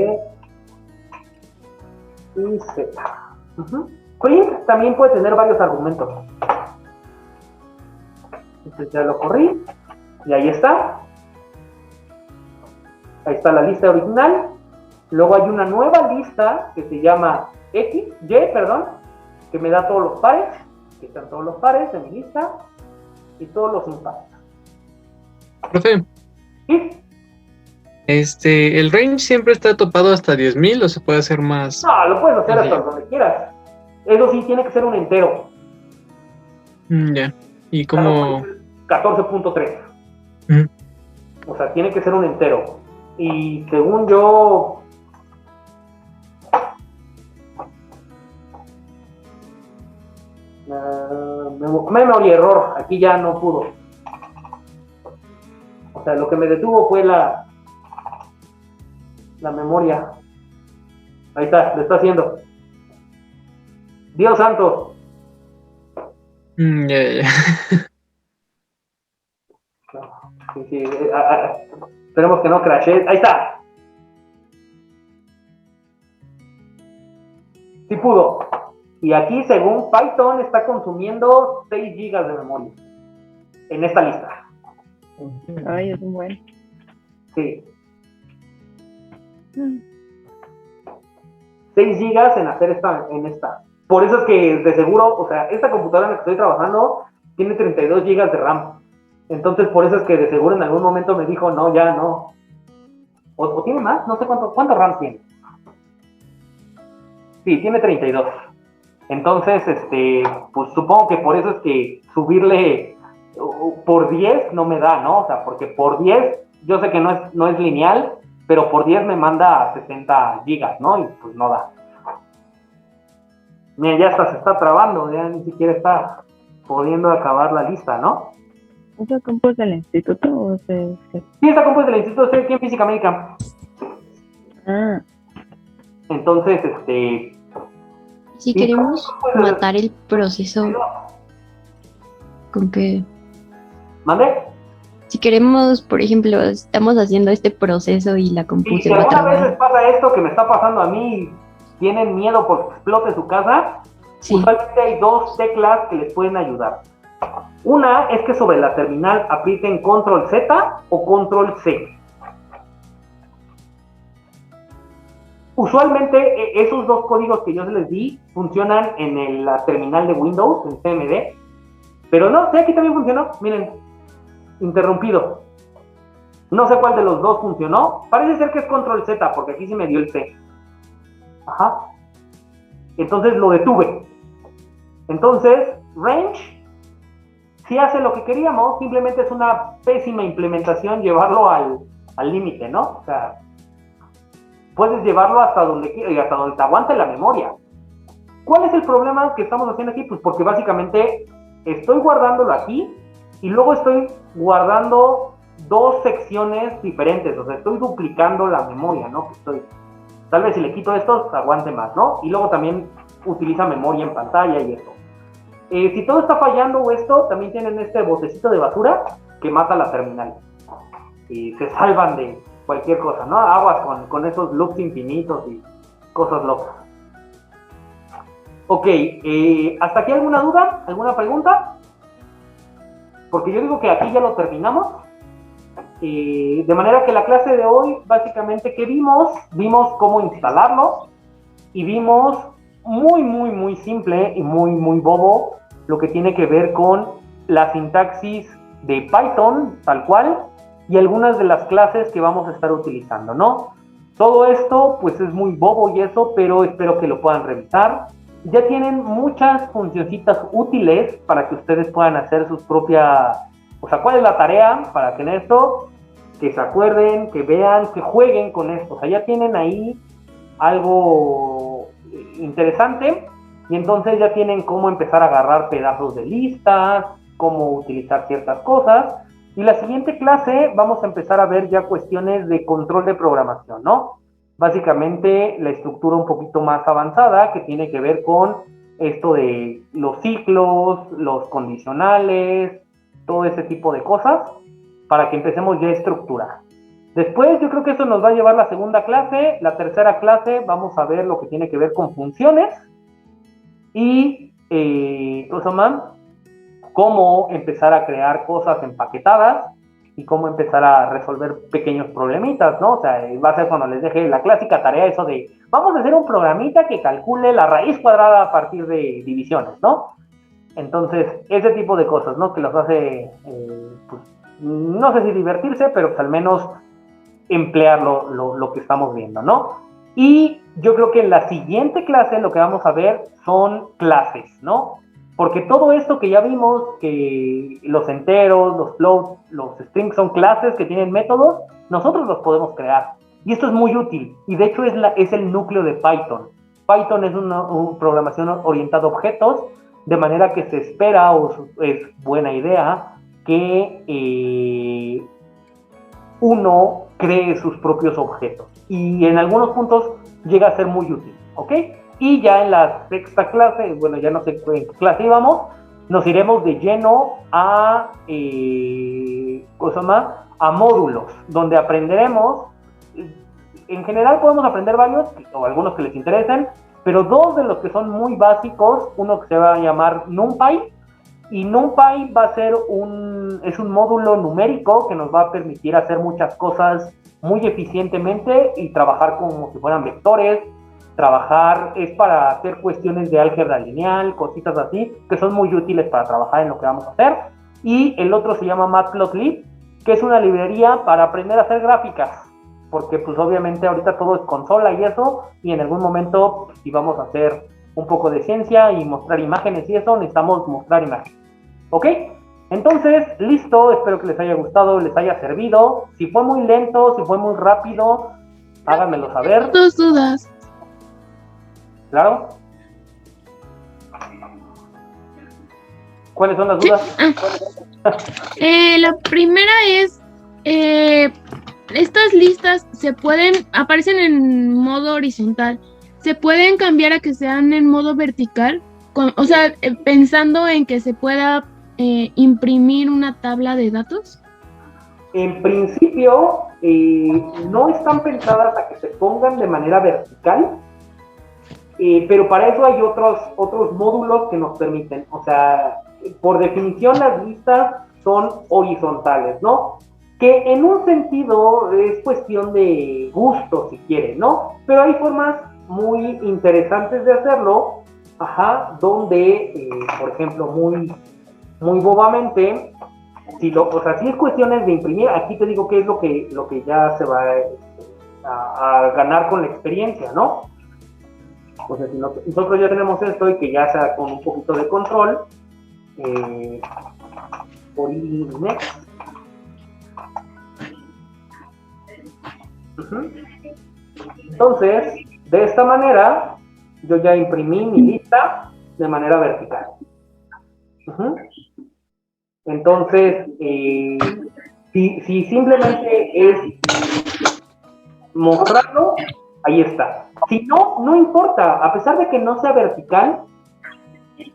y Z. Print también puede tener varios argumentos. Entonces ya lo corrí y ahí está. Ahí está la lista original. Luego hay una nueva lista que se llama que me da todos los pares. Aquí están todos los pares de mi lista y todos los impares. Profe, ¿Sí? ¿El range siempre está topado hasta 10,000 o se puede hacer más? No, lo puedes hacer hasta Sí. donde quieras. Eso sí, tiene que ser un entero. Ya. ¿Y O sea, no cómo? puede ser 14.3. O sea, tiene que ser un entero. Y según yo... memory error. Aquí ya no pudo. O sea, lo que me detuvo fue la memoria. Ahí está, lo está haciendo. Dios santo. Ya. Sí, esperemos que no crashe. Ahí está. Sí pudo. Y aquí, según Python, está consumiendo 6 GB de memoria en esta lista. Ay, es un buen. Sí. 6 GB en hacer esta. Por eso es que de seguro, o sea, esta computadora en la que estoy trabajando tiene 32 GB de RAM. Entonces, por eso es que de seguro en algún momento me dijo, no, ya no. ¿O tiene más? No sé cuánto RAM tiene. Sí, tiene 32. Entonces, pues supongo que por eso es que subirle por 10 no me da, ¿no? O sea, porque por 10, yo sé que no es lineal, pero por 10 me manda a 60 gigas, ¿no? Y pues no da. Mira, ya hasta se está trabando, ya ni siquiera está pudiendo acabar la lista, ¿no? ¿Eso compus del instituto o se...? Sí, está compuesta del Instituto de Ciencia Física Médica. Ah, Entonces, Si queremos matar el proceso, con que ¿mande? si queremos, por ejemplo, estamos haciendo este proceso y la Y compu si se va a alguna vez les trabar. pasa esto que me está pasando a mí y tienen miedo porque explote su casa, Sí. usualmente hay 2 teclas que les pueden ayudar. Una es que sobre la terminal aprieten Control Z o Control C. Usualmente esos 2 códigos que yo les di funcionan en la terminal de Windows, en CMD, pero no, sí, aquí también funcionó. Miren, interrumpido. No sé cuál de los 2 funcionó. Parece ser que es Control Z, porque aquí sí me dio el C. Ajá. Entonces lo detuve. Entonces, range sí hace lo que queríamos, simplemente es una pésima implementación llevarlo al límite, ¿no? O sea, puedes llevarlo hasta donde quieras y hasta donde te aguante la memoria. ¿Cuál es el problema que estamos haciendo aquí? Pues porque básicamente estoy guardándolo aquí y luego estoy guardando 2 secciones diferentes, o sea, estoy duplicando la memoria, ¿no? Tal vez si le quito esto, aguante más, ¿no? Y luego también utiliza memoria en pantalla y eso. Si todo está fallando o esto, también tienen este botecito de basura que mata la terminal. Y se salvan de cualquier cosa, ¿no? Aguas con esos loops infinitos y cosas locas. Ok, ¿hasta aquí alguna duda? ¿Alguna pregunta? Porque yo digo que aquí ya lo terminamos. De manera que la clase de hoy, básicamente, ¿qué vimos? Vimos cómo instalarlo y vimos muy simple y muy bobo lo que tiene que ver con la sintaxis de Python, tal cual, y algunas de las clases que vamos a estar utilizando, ¿no? Todo esto, pues es muy bobo y eso, pero espero que lo puedan revisar. Ya tienen muchas funcioncitas útiles para que ustedes puedan hacer sus propias... O sea, ¿cuál es la tarea para que en esto, que se acuerden, que vean, que jueguen con esto? O sea, ya tienen ahí algo interesante y entonces ya tienen cómo empezar a agarrar pedazos de listas, cómo utilizar ciertas cosas. Y la siguiente clase vamos a empezar a ver ya cuestiones de control de programación, ¿no? Básicamente la estructura un poquito más avanzada que tiene que ver con esto de los ciclos, los condicionales, todo ese tipo de cosas para que empecemos ya a estructurar. Después yo creo que eso nos va a llevar la segunda clase. La tercera clase vamos a ver lo que tiene que ver con funciones y cómo empezar a crear cosas empaquetadas y cómo empezar a resolver pequeños problemitas, ¿no? O sea, va a ser cuando les deje la clásica tarea eso de vamos a hacer un programita que calcule la raíz cuadrada a partir de divisiones, ¿no? Entonces, ese tipo de cosas, ¿no? Que los hace, pues, no sé si divertirse, pero pues al menos emplear lo que estamos viendo, ¿no? Y yo creo que en la siguiente clase lo que vamos a ver son clases, ¿no? Porque todo esto que ya vimos, que los enteros, los floats, los strings son clases que tienen métodos, nosotros los podemos crear. Y esto es muy útil, y de hecho es el núcleo de Python. Python es una programación orientada a objetos, de manera que se espera, o es buena idea, que uno cree sus propios objetos. Y en algunos puntos llega a ser muy útil, ¿ok? Y ya en la sexta clase, bueno, ya no sé en qué clase íbamos, nos iremos de lleno a, a módulos, donde aprenderemos, en general podemos aprender varios, o algunos que les interesen, pero dos de los que son muy básicos, uno que se va a llamar NumPy, y NumPy va a ser es un módulo numérico que nos va a permitir hacer muchas cosas muy eficientemente y trabajar como si fueran vectores, es para hacer cuestiones de álgebra lineal, cositas así, que son muy útiles para trabajar en lo que vamos a hacer. Y el otro se llama Matplotlib, que es una librería para aprender a hacer gráficas, porque pues obviamente ahorita todo es consola y eso, y en algún momento si vamos a hacer un poco de ciencia y mostrar imágenes y eso, necesitamos mostrar imágenes, ¿ok? Entonces, listo, espero que les haya gustado, les haya servido. Si fue muy lento, si fue muy rápido, háganmelo saber. Dos dudas. ¿Claro? ¿Cuáles son las dudas? La primera es, estas listas aparecen en modo horizontal, ¿se pueden cambiar a que sean en modo vertical? Pensando en que se pueda imprimir una tabla de datos. En principio, no están pensadas a que se pongan de manera vertical, pero para eso hay otros módulos que nos permiten. O sea, por definición las listas son horizontales, ¿no? Que en un sentido es cuestión de gusto, si quieren, ¿no? Pero hay formas muy interesantes de hacerlo, donde, por ejemplo, muy bobamente, si es cuestiones de imprimir, aquí te digo que es lo que ya se va a ganar con la experiencia, ¿no? O sea, si nosotros ya tenemos esto y que ya sea con un poquito de control, por next. Entonces, de esta manera, yo ya imprimí mi lista de manera vertical. Entonces, si simplemente es mostrarlo, ahí está. Si no, no importa. A pesar de que no sea vertical,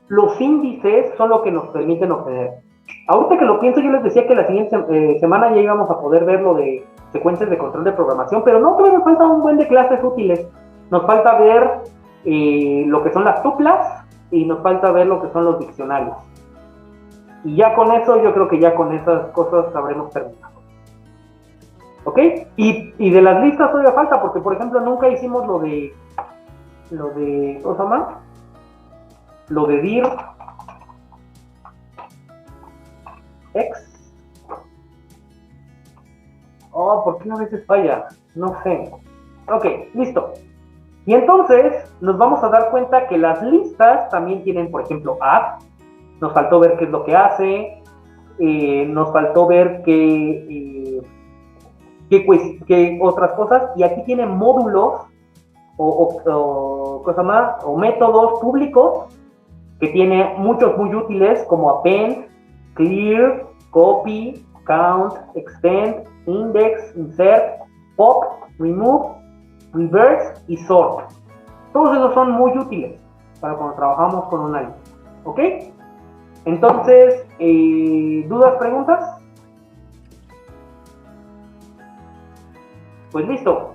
los índices son lo que nos permiten obtener. Ahorita que lo pienso, yo les decía que la siguiente semana ya íbamos a poder ver lo de secuencias de control de programación, pero no, todavía nos falta un buen de clases útiles. Nos falta ver lo que son las tuplas y nos falta ver lo que son los diccionarios. Y ya con eso, yo creo que ya con esas cosas habremos terminado. ¿Ok? Y de las listas todavía falta, porque por ejemplo nunca hicimos lo de ¿cómo se llama? Lo de dir x. ¿Por qué a veces falla? No sé. Ok, listo. Y entonces nos vamos a dar cuenta que las listas también tienen, por ejemplo, add. Nos faltó ver qué es lo que hace. Nos faltó ver qué otras cosas. Y aquí tiene módulos o métodos públicos que tiene muchos muy útiles, como append, clear, copy, count, extend, index, insert, pop, remove, reverse y sort. Todos esos son muy útiles para cuando trabajamos con una lista. ¿Ok? Entonces, ¿dudas, preguntas? Pues listo.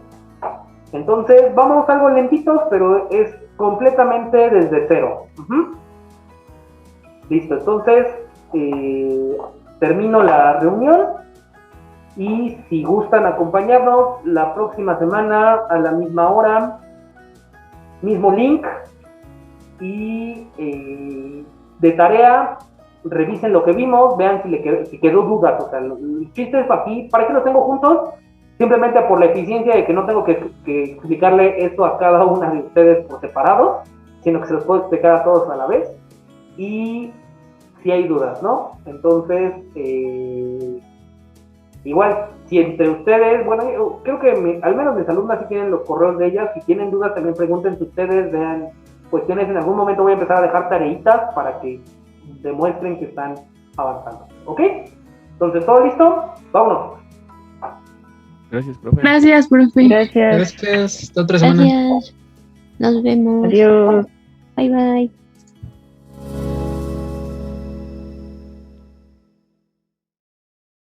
Entonces, vamos algo lentitos, pero es completamente desde cero. Listo, entonces termino la reunión y si gustan acompañarnos la próxima semana a la misma hora, mismo link, y de tarea revisen lo que vimos, vean si quedó dudas. O sea, el chiste es aquí, ¿para qué los tengo juntos? simplemente por la eficiencia de que no tengo que explicarle esto a cada una de ustedes por separado, sino que se los puedo explicar a todos a la vez. Y si hay dudas, ¿no? Entonces, igual, si entre ustedes, bueno, yo creo que al menos mis alumnas sí tienen los correos de ellas. Si tienen dudas, también pregúntense ustedes, vean cuestiones. En algún momento voy a empezar a dejar tareitas para que demuestren que están avanzando. ¿Ok? Entonces, ¿todo listo? Vámonos. Gracias, profe. Gracias, profe. Gracias. Gracias. Hasta otra semana. Gracias. Nos vemos. Adiós. Bye bye.